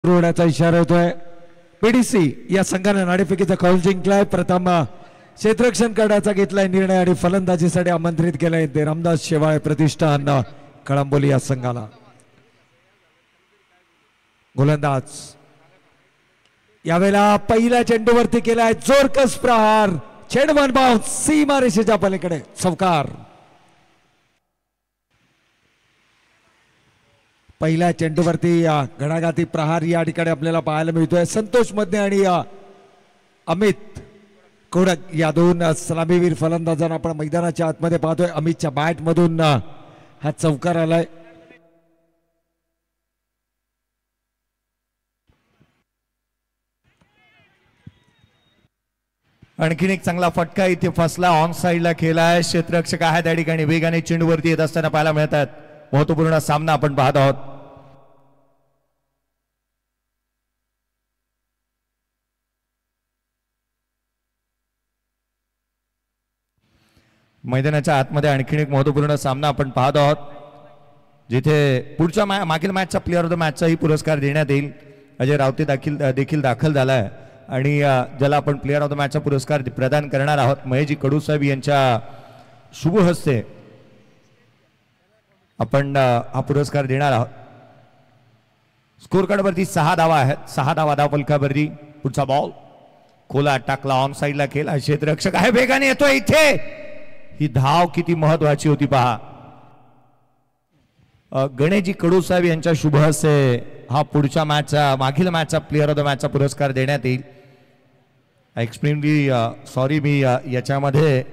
रोडाचा इशारा होतोय। पीडीसी या संघाने नाणेफेकीचा कौल जिंकलाय। प्रथम क्षेत्ररक्षण करण्याचा घेतलाय निर्णय आणि फलंदाजीसाठी आमंत्रित केलाय ते रामदास शेवाळे प्रतिष्ठान कळंबोली या संघाला। गोलंदाज यावेळेला पहिल्या चेंडूवरती केलाय जोरकस प्रहार, चेंडू वन बाउन्स सीमारेषेच्या पलीकडे चौकार। पहिल्या चेंडूवरती घणाघाती प्रहार या ठिकाणी आपल्याला पाहायला मिळतोय। संतोष मधने आणि अमित कोडक या दोन सलामीवीर फलंदाजांना आपण मैदानाच्या आतमध्ये पाहतोय। अमितच्या बॅट मधून हा चौकार आलाय। आणखीन एक चांगला फटका इथे फसला, ऑन साइडला खेळाय। क्षेत्ररक्षक आहे त्या ठिकाणी वेगाने चेंडूवरती येत असताना पाहायला मिळतात। महत्वपूर्ण सामना आपण पाहत आहोत। मैदानाच्या आतमध्ये आणखीन एक महत्वपूर्ण सामना आपण पाहत आहोत, जिथे पुढच्या मागील मॅचचा प्लेअर ऑफ द मॅचचाही पुरस्कार देण्यात येईल। अजय रावते देखील दाखल झालाय आणि ज्याला आपण प्लेअर ऑफ द मॅचचा पुरस्कार प्रदान करणार आहोत। महेशजी कडू साहेब यांच्या शुभ हस्ते आपण हा पुरस्कार देणार आहोत। स्कोर कार्ड वरती 6 धावा आहेत। 6 धावा धावफलकावरती। पुढचा बॉल खोला टाकला, ऑन साइडला खेळला। क्षेत्ररक्षक आहे वेगाने येतोय इथे। ही धाव किती महत्वाची होती पहा। गणेशजी कडू साहेब यांच्या शुभ हस्ते हा पुढच्या मॅचचा मागील मॅचचा प्लेअर ऑफ द मॅचचा पुरस्कार देण्यात येईल। एक्स्ट्रीमली सॉरी, मी याच्यामध्ये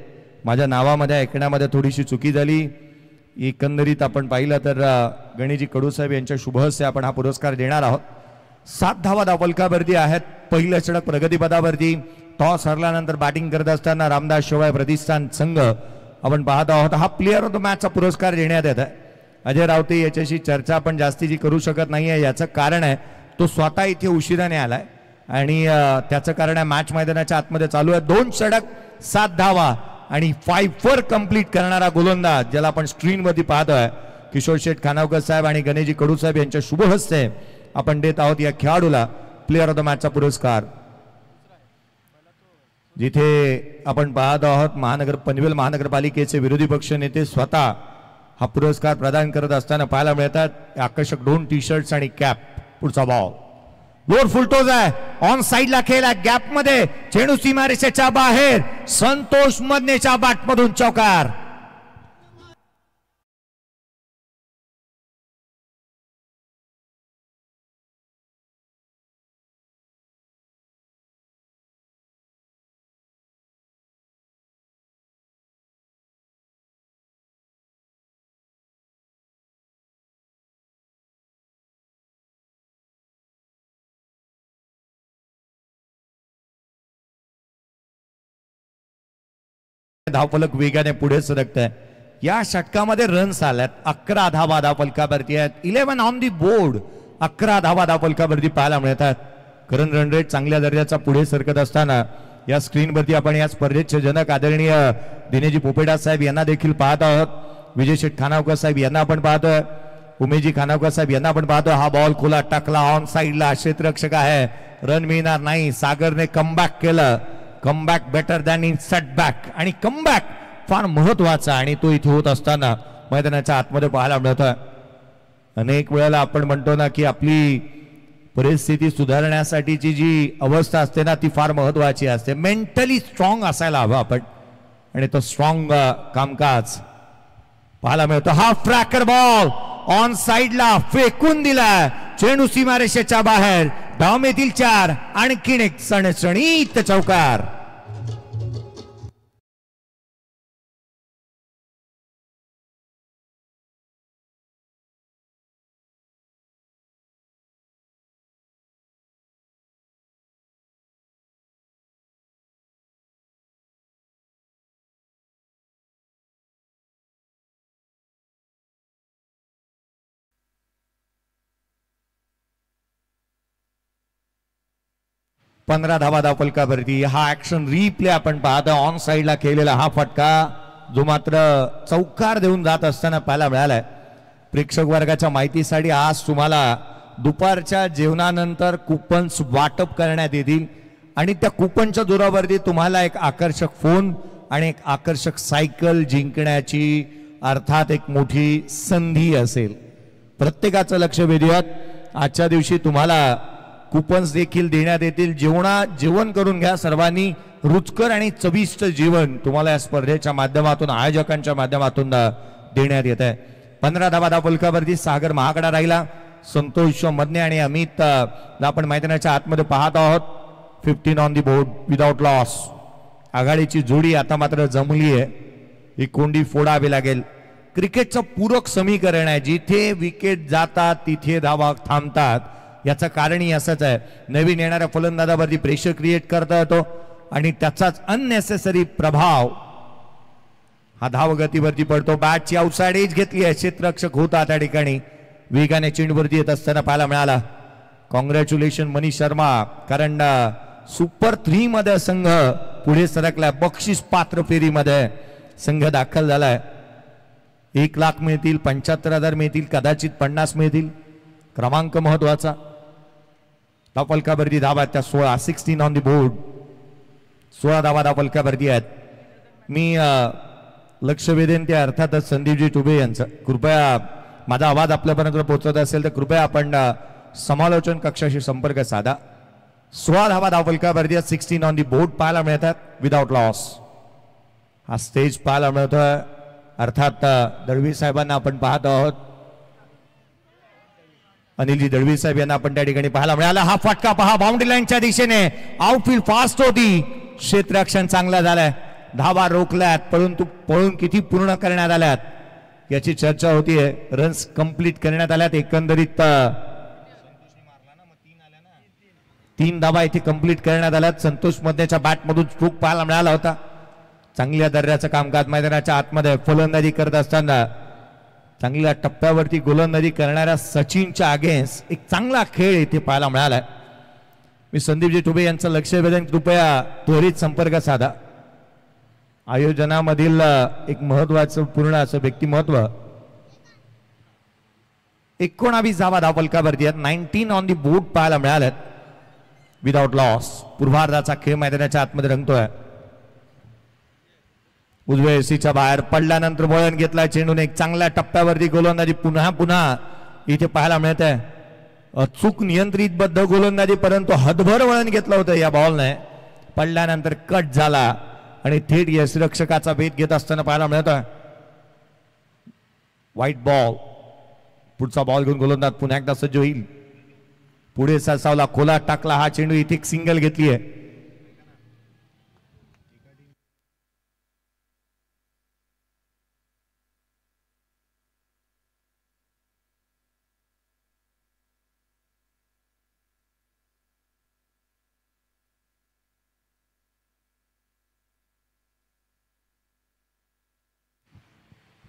माझ्या नावामध्ये ऐकण्यामध्ये थोडीशी चुकी झाली। एकंदरीत आपण पाहिलं तर गणेशजी कडू साहेब यांच्या शुभ हस्ते आपण हा पुरस्कार देणार आहोत। 7 धावा धावफलकावरती आहेत। पहिलं षटक प्रगतीपथावरती। टॉस हरल्यानंतर बॅटिंग करत असताना रामदास शेवाळे प्रतिष्ठान संघ आपण पाहत आहोत। हा प्लेअर ऑफ द मॅचचा पुरस्कार देण्यात येत आहे। अजय रावते याच्याशी चर्चा आपण जास्तीची करू शकत नाहीये। याचं कारण आहे तो स्वतः इथे उशिराने आलाय आणि त्याचं कारण आहे मॅच मैदानाच्या आतमध्ये चालू आहे। 2 षटक 7 धावा आणि 5 कंप्लीट करणारा गोलंदाज ज्याला आपण स्क्रीनवरती पाहतोय किशोर शेठ खानावकर साहेब आणि गणेशजी कडू साहेब यांच्या शुभ हस्ते आपण देत आहोत या खेळाडूला प्लेअर ऑफ द मॅचचा पुरस्कार। जिथे आपण पाहत आहोत पनवेल महानगरपालिकेचे विरोधी पक्ष नेते स्वतः हा पुरस्कार प्रदान करत असताना पाहायला मिळतात। आकर्षक 2 टी शर्ट्स आणि कॅप। पुढचा बॉल लोअर फुलटोज आहे, ऑन साइडला खेळला, गॅप मध्ये चेंडू सीमारेषेच्या बाहेर। संतोष मधनेच्या बॅट मधून चौकार। धावफलक वेगाने पुढे सरकत आहे। या षटकामध्ये रन्स आल्यात। 11 धावा धावफलकावरती आहेत। 11 ऑन दी बोर्ड। 11 धावा धावफलकावरती पाहायला मिळतात। करण रन रेट चांगल्या दर्जाचा पुढे सरकत असताना या स्क्रीनवरती आपण या स्पर्धेचे जनक आदरणीय दिनेशजी पोपेडा साहेब यांना देखील पाहत आहोत। विजय शेठ खानावकर साहेब यांना आपण पाहतोय। उमेशजी खानावकर साहेब यांना आपण पाहतोय। हा बॉल खोला टाकला, ऑन साइडला क्षेत्ररक्षक आहे, रन मिळणार नाही। सागरने कमबॅक केलं। Comeback better than in setback आणि कमबॅक फार महत्वाचा आणि तो इथे होत असताना मैदानाच्या आतमध्ये पाहायला मिळतोय। अनेक वेळेला आपण म्हणतो ना की आपली परिस्थिती सुधारण्यासाठीची जी अवस्था असते ना ती फार महत्वाची असते। मेंटली स्ट्रॉंग असायला हवं आपण आणि तो स्ट्रॉंग कामकाज पाहायला मिळतो। हा फ्रॅकर बॉल ऑन साइडला फेकून दिला, चेंडू सीमारेषेच्या बाहेर। धावमेतील 4, आणखीन एक सणसणीत चौकार। पंधरा धावा धावफलकावरती। हा ऍक्शन रिप्ले आपण पाहतो। ऑन साइडला खेळलेला हा फटका जो मात्र चौकार देऊन जात असताना पाहायला मिळालाय। प्रेक्षक वर्गाच्या माहितीसाठी आज तुम्हाला दुपारच्या जेवणानंतर कुपन्स वाटप करण्यात येतील आणि त्या कुपनच्या जोरावरती तुम्हाला एक आकर्षक फोन आणि एक आकर्षक सायकल जिंकण्याची अर्थात एक मोठी संधी असेल. प्रत्येकाचं लक्ष वेधूयात. आजच्या दिवशी तुम्हाला कुपन्स देखील देण्यात येतील. जेवण करून घ्या सर्वांनी. रुचकर आणि चविष्ट जेवण तुम्हाला या स्पर्धेच्या माध्यमातून आयोजकांच्या माध्यमातून देण्यात येत आहे. 15 धावा धावफलकावरती सागर महागडा राहिला. संतोष मदने आणि अमित आपण मैदानाच्या आतमध्ये पाहत आहोत. 15 on the board without loss. आघाडीची जोडी आता मात्र जमली आहे. ही कोंडी फोडावी लागेल. क्रिकेटचं पूरक समीकरण आहे. जिथे विकेट जातात तिथे धावा थांबतात. याचं कारणही असंच आहे. नवीन येणाऱ्या फलंदाजावरती प्रेशर क्रिएट करता येतो आणि त्याचाच अननेसेसरी प्रभाव हा धावगतीवरती पडतो. बॅटची आउटसाइड एज घेतली आहे. क्षेत्ररक्षक होता त्या ठिकाणी. वेगाने चेंडूवरती येत असताना पाहायला मिळाला. कॉंग्रॅच्युलेशन मनीष शर्मा, कारण सुपर 3 मध्ये संघ पुढे सरकलाय. बक्षीस पात्र फेरीमध्ये संघ दाखल झालाय. 1 लाख मिळतील, 75,000 मिळतील, कदाचित 50 मिळतील. क्रमांक महत्वाचा. धावफलकावरती धावा त्या 16. 16 ऑन दी बोर्ड. 16 धावा धावफलकावरती आहेत. मी लक्ष वेधेन ते अर्थातच संदीपजी टुबे यांचं. कृपया माझा आवाज आपल्यापर्यंत पोहोचत असेल तर कृपया आपण समालोचन कक्षाशी संपर्क साधा. 16 धावा धावफलकावरती 16 ऑन दी बोर्ड पाहायला मिळतात विदाउट लॉस. हा स्टेज पाहायला मिळतोय. अर्थात दळवी साहेबांना आपण पाहत आहोत. अनिलजी दळवी साहेब यांना आपण त्या ठिकाणी पाहायला मिळाला. हा फटका पहा बाउंड्री लाईनच्या दिशेने. आउटफील्ड फास्ट होती. क्षेत्ररक्षण चांगला झालाय. धावा रोखल्यात परंतु पळून किती पूर्ण करण्यात आल्यात याची चर्चा होतीये. रन्स कंप्लीट करण्यात आल्यात. एकंदरीत 3 धावा इथे कंप्लीट करण्यात आल्यात. संतोष मधनेच्या बॅटमधून स्ट्रोक पाहायला मिळाला होता. चांगल्या दर्जाचं कामकाज मैदानाच्या आतमध्ये फलंदाजी करत असताना चांगल्या टप्प्यावरती गोलंदाजी करणाऱ्या सचिनच्या अगेन्स्ट एक चांगला खेळ इथे पाहायला मिळालाय. मी संदीपजी टुबे यांचं लक्ष वेधून कृपया त्वरित संपर्क साधा. आयोजनामधील एक महत्वाचं पूर्ण असं व्यक्तिमत्व. 19 धावा धावफलकावरती आहेत. 19 ऑन दी बोर्ड पाहायला मिळाल्यात विदाउट लॉस. पूर्वार्धाचा खेळ मैदानाच्या आतमध्ये रंगतोय. उजव्या एसीच्या बाहेर पडल्यानंतर वळण घेतला चेंडूने. एक चांगल्या टप्प्यावरती गोलंदाजी पुन्हा इथे पाहायला मिळत आहे. अचूक नियंत्रित बद्ध गोलंदाजी परंतु हदभर वळण घेतलं होतं या बॉलने. पडल्यानंतर कट झाला आणि थेट यष्टिरक्षकाचा भेद घेत असताना पाहायला मिळत आहे. White ball. पुढचा बॉल घेऊन गोलंदाज पुन्हा एकदा सज्ज होईल. पुढे सरसावला, खोला टाकला. हा चेंडू इथे एक सिंगल घेतली आहे.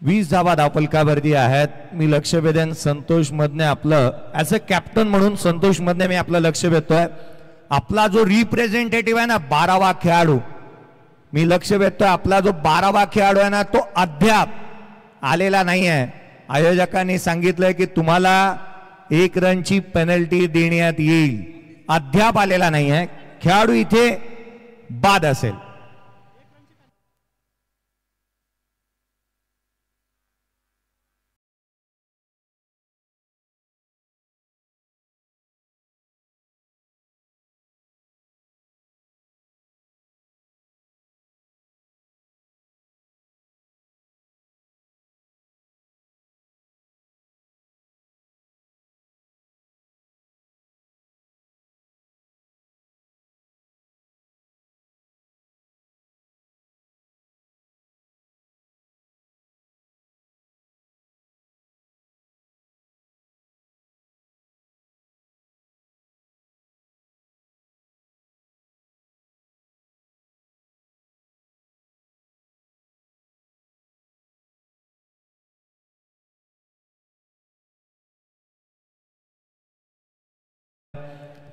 वीस धावा धावफलकावरती आहेत. मी लक्ष वेधेन संतोष मधने आपलं ऍज अ कॅप्टन म्हणून संतोष मधने मी आपलं लक्ष वेधतोय. आपला जो रिप्रेझेंटेटिव्ह आहे ना 12वा खेळाडू, मी लक्ष वेधतोय. आपला जो 12वा खेळाडू आहे ना तो अद्याप आलेला नाही आहे. आयोजकांनी सांगितलंय की तुम्हाला 1 रनची पेनल्टी देण्यात येईल. अद्याप आलेला नाही आहे खेळाडू. इथे बाद असेल.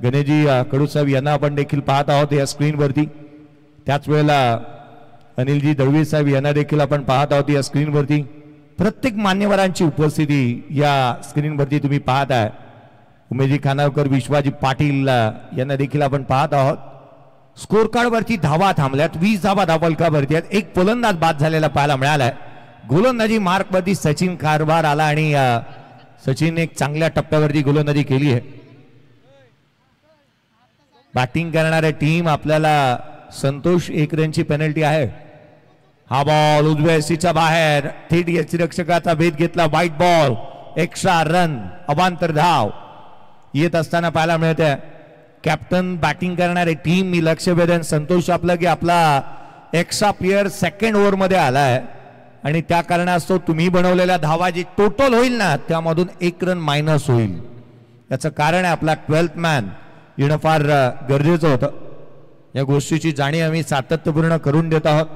गणेशजी कडू साहेब यांना आपण देखील पाहत आहोत या स्क्रीनवरती. त्याच वेळेला अनिलजी दळवी साहेब यांना देखील आपण पाहत आहोत या स्क्रीनवरती. प्रत्येक मान्यवरांची उपस्थिती या स्क्रीनवरती तुम्ही पाहत आहे. उमेदजी खानावकर, विश्वाजी पाटील यांना देखील आपण पाहत आहोत. स्कोर कार्ड वरती धावा थांबल्यात. 20 धावा धावफलकावरती आहेत. एक फलंदाज बाद झालेला पाहायला मिळालाय. गोलंदाजी मार्क वरती सचिन कारभार आला आणि सचिन एक चांगल्या टप्प्यावरती गोलंदाजी केली आहे. बॅटिंग करणाऱ्या टीम आपल्याला संतोष 1 रनची पेनल्टी आहे. हा बॉल उजव्या सीच्या बाहेर थेट यष्टिरक्षकाचा भेद घेतला. व्हाईट बॉल, एक्स्ट्रा रन, अवांतर धाव येत असताना पाहायला मिळते. कॅप्टन बॅटिंग करणारे टीम मी लक्ष वेधन संतोष आपलं की आपला एक्स्ट्रा प्लेयर सेकंड ओव्हर मध्ये आलाय आणि त्या कारणास्तव तुम्ही बनवलेल्या धावा जी टोटल होईल ना त्यामधून 1 रन मायनस होईल. याचं कारण आहे आपला 12th मॅन येणं फार गरजेचं होतं. या गोष्टीची जाणीव आम्ही सातत्यपूर्ण करून देत आहोत.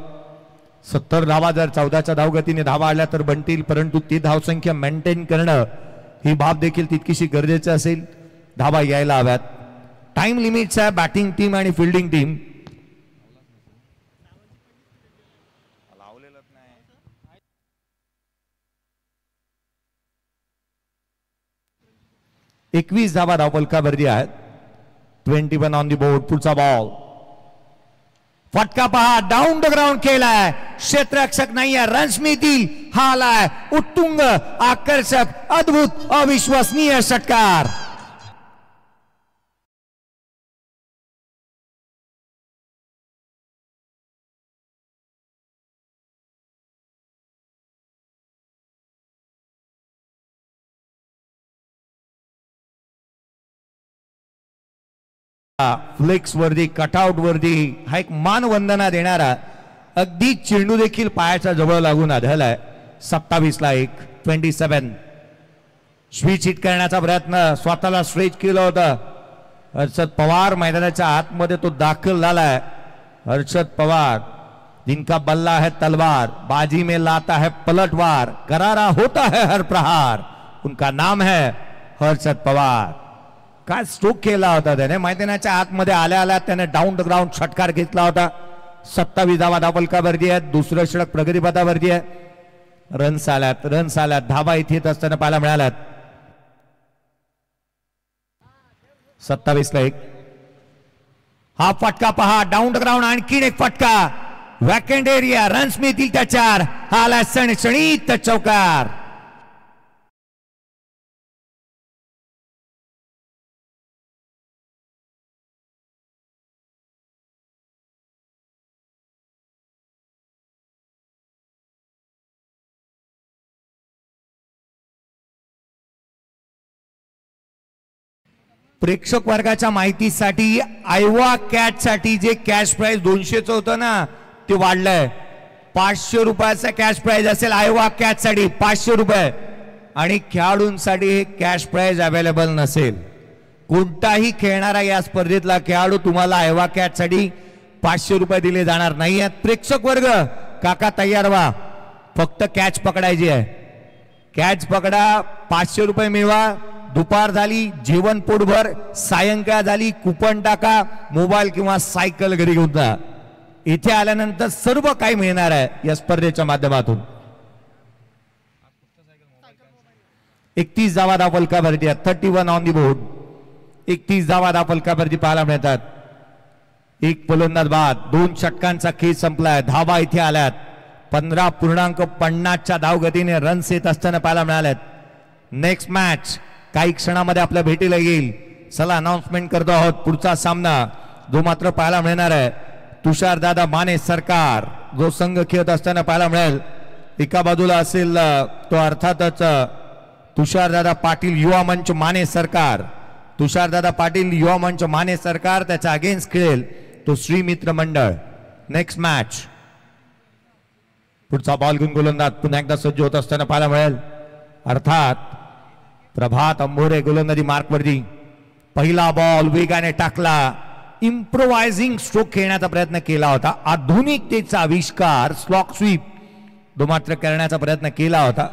70 धावा जर 14च्या धावगतीने धावा आल्या तर बनतील, परंतु ती धावसंख्या मेंटेन करणं ही बाब देखील तितकीशी गरजेची असेल. धावा यायला हव्यात. टाइम लिमिट्स आहे बॅटिंग टीम आणि फिल्डिंग टीम. एकवीस धावा धावफलकावरती आहेत. 21 ऑन दी बोर्ड. पुढचा बॉल, फटका पहा, डाऊन द ग्राउंड केलाय. क्षेत्ररक्षक नाहीये, रन्स मिळतील. हा आलाय उत्तुंग, आकर्षक, अद्भुत, अविश्वसनीय षटकार. फ्लेक्स वरती, कटआउट वरती हा एक मानवंदना देणारा अगदी चेंडू देखील पायाच्या जवळ लागून आढळलाय. 27-1. 27. स्विच हिट करण्याचा प्रयत्न, स्वतःला स्ट्रेच केलं होतं हर्षद पवार. मैदानाच्या आतमध्ये तो दाखल झालाय. हर्षद पवार जिनका बल्ला है तलवार, बाजी में लाता है पलटवार, करारा होता है हर प्रहार, उनका नाम है हर्षद पवार. काय स्ट्रोक केला होता त्याने. मैदानाच्या आतमध्ये आल्या आल्या त्याने डाऊन द ग्राउंड षटकार घेतला होता. 27 धावा धावफलकावरती आहेत. दुसरं षटक प्रगतीपथावरती आहे. रन्स आल्यात. धावा इथे येत असताना पाहायला मिळाल्यात. 27-1. हा फटका पहा, डाऊन द ग्राउंड, आणखीन एक फटका, वॅकंट एरिया, रन्स मिळतील त्याच्यावर. हा आला सणसणीत चौकार. प्रेक्षक वर्गाच्या माहितीसाठी आयवा कॅट साठी जे कॅश प्राइज 200चं होतं ना ते वाढलंय. 500 रुपयाचा कॅश प्राइज असेल आयवा कॅट साठी, 500 रुपये. आणि खेळाडूंसाठी हे कॅश प्राइज अवेलेबल नसेल. कोणताही खेळणारा या स्पर्धेतला खेळाडू तुम्हाला आयवा कॅट साठी 500 रुपये दिले जाणार नाही आहेत. प्रेक्षक वर्ग काका तयार व्हा, फक्त कॅच पकडायची आहे. कॅच पकडा, 500 रुपये मिळवा. दुपार झाली, जेवण पोटभर, सायंकाळ झाली, कुपन टाका, मोबाईल किंवा सायकल घरी घेऊन जा. इथे आल्यानंतर सर्व काही मिळणार आहे या स्पर्धेच्या माध्यमातून. 31 धावा धावफलकावरती आहेत. 31 ऑन दी बोर्ड. 31 धावा धावफलकावरती पाहायला मिळतात. एक फलंदाज बाद. 2 षटकांचा खेळ संपलाय. धावा इथे आल्यात. 15.50च्या धावगतीने रन्स येत असताना पाहायला मिळाल्यात. नेक्स्ट मॅच काही क्षणामध्ये आपल्या भेटीला येईल. चला अनाउन्समेंट करतो आहोत. पुढचा सामना जो मात्र पाहायला मिळणार आहे तुषारदादा माने सरकार जो संघ खेळत असताना पाहायला मिळेल. एका बाजूला असेल तो अर्थातच तुषारदादा पाटील युवा मंच माने सरकार. तुषारदादा पाटील युवा मंच माने सरकार. त्याच्या अगेन्स्ट खेळेल तो श्री मित्र मंडळ. Next match. पुढचा बॉल घेऊन गोलंदाज पुन्हा एकदा सज्ज होत असताना पाहायला मिळेल. अर्थात प्रभात अंबोरे गोलंदाजी मार्कवरती. पहिला बॉल वेगाने टाकला. इम्प्रोवायझिंग स्ट्रोक खेळण्याचा प्रयत्न केला होता. आधुनिकतेचा आविष्कार स्लॉक स्वीप तो मात्र करण्याचा प्रयत्न केला होता.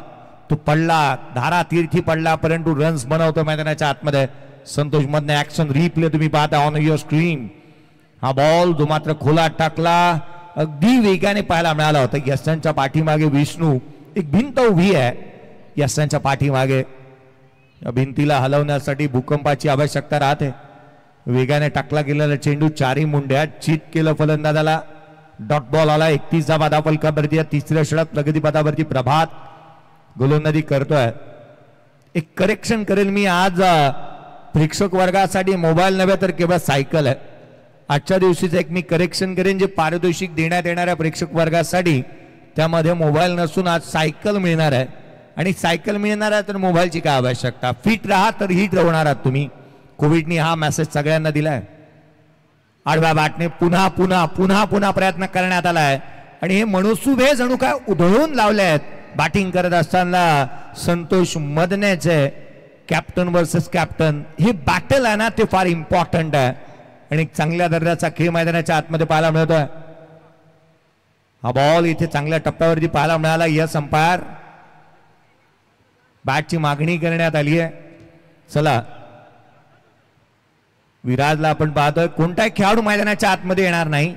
तो पडला, धारा तीर्थी पडला, परंतु रन्स बनवतो मैदानाच्या आतमध्ये. संतोष मधने ऍक्शन रिप्ले तुम्ही पाहता ऑन युअर स्क्रीन. हा बॉल जो मात्र खोलात टाकला, अगदी वेगाने पाहायला मिळाला होता. यशांच्या पाठीमागे विष्णू, एक भिंत उभी आहे यशांच्या पाठीमागे. या भिंतीला हलवण्यासाठी भूकंपाची आवश्यकता राहते. वेगाने टाकला गेलेला चेंडू चारही मुंड्यात चित केलं फलंदाजाला. डॉट बॉल आला. 31 धावा फलकावरती. तिसऱ्या षटक प्रगतीपथावरती प्रभात गोलंदाजी करतोय. एक करेक्शन करेल मी आज प्रेक्षक वर्गासाठी मोबाईल नव्हे तर केवळ सायकल आहे. आजच्या दिवशीच एक मी करेक्शन करेन जे पारितोषिक देण्यात येणाऱ्या प्रेक्षक वर्गासाठी त्यामध्ये मोबाईल नसून आज सायकल मिळणार आहे. आणि सायकल मिळणार आहे तर मोबाईलची काय आवश्यकता. फिट राहा तर हिट राहणार आहात तुम्ही. कोविडनी हा मेसेज सगळ्यांना दिलाय. आडव्या बॅटने पुन्हा पुन्हा पुन्हा पुन्हा प्रयत्न करण्यात आलाय आणि हे मनसुबे जणू काय उधळून लावले आहेत. बॅटिंग करत असताना संतोष मदनेचे कॅप्टन वर्सेस कॅप्टन हे बॅटल आहे ना ते फार इम्पॉर्टंट आहे आणि चांगल्या दर्जाचा खेळ मैदानाच्या आतमध्ये पाहायला मिळतोय. हा बॉल इथे चांगल्या टप्प्यावरती पाहायला मिळाला. Yes umpire. बॅटची मागणी करण्यात आली आहे. चला विराजला आपण पाहतोय. कोणताही खेळाडू मैदानाच्या आतमध्ये येणार नाही.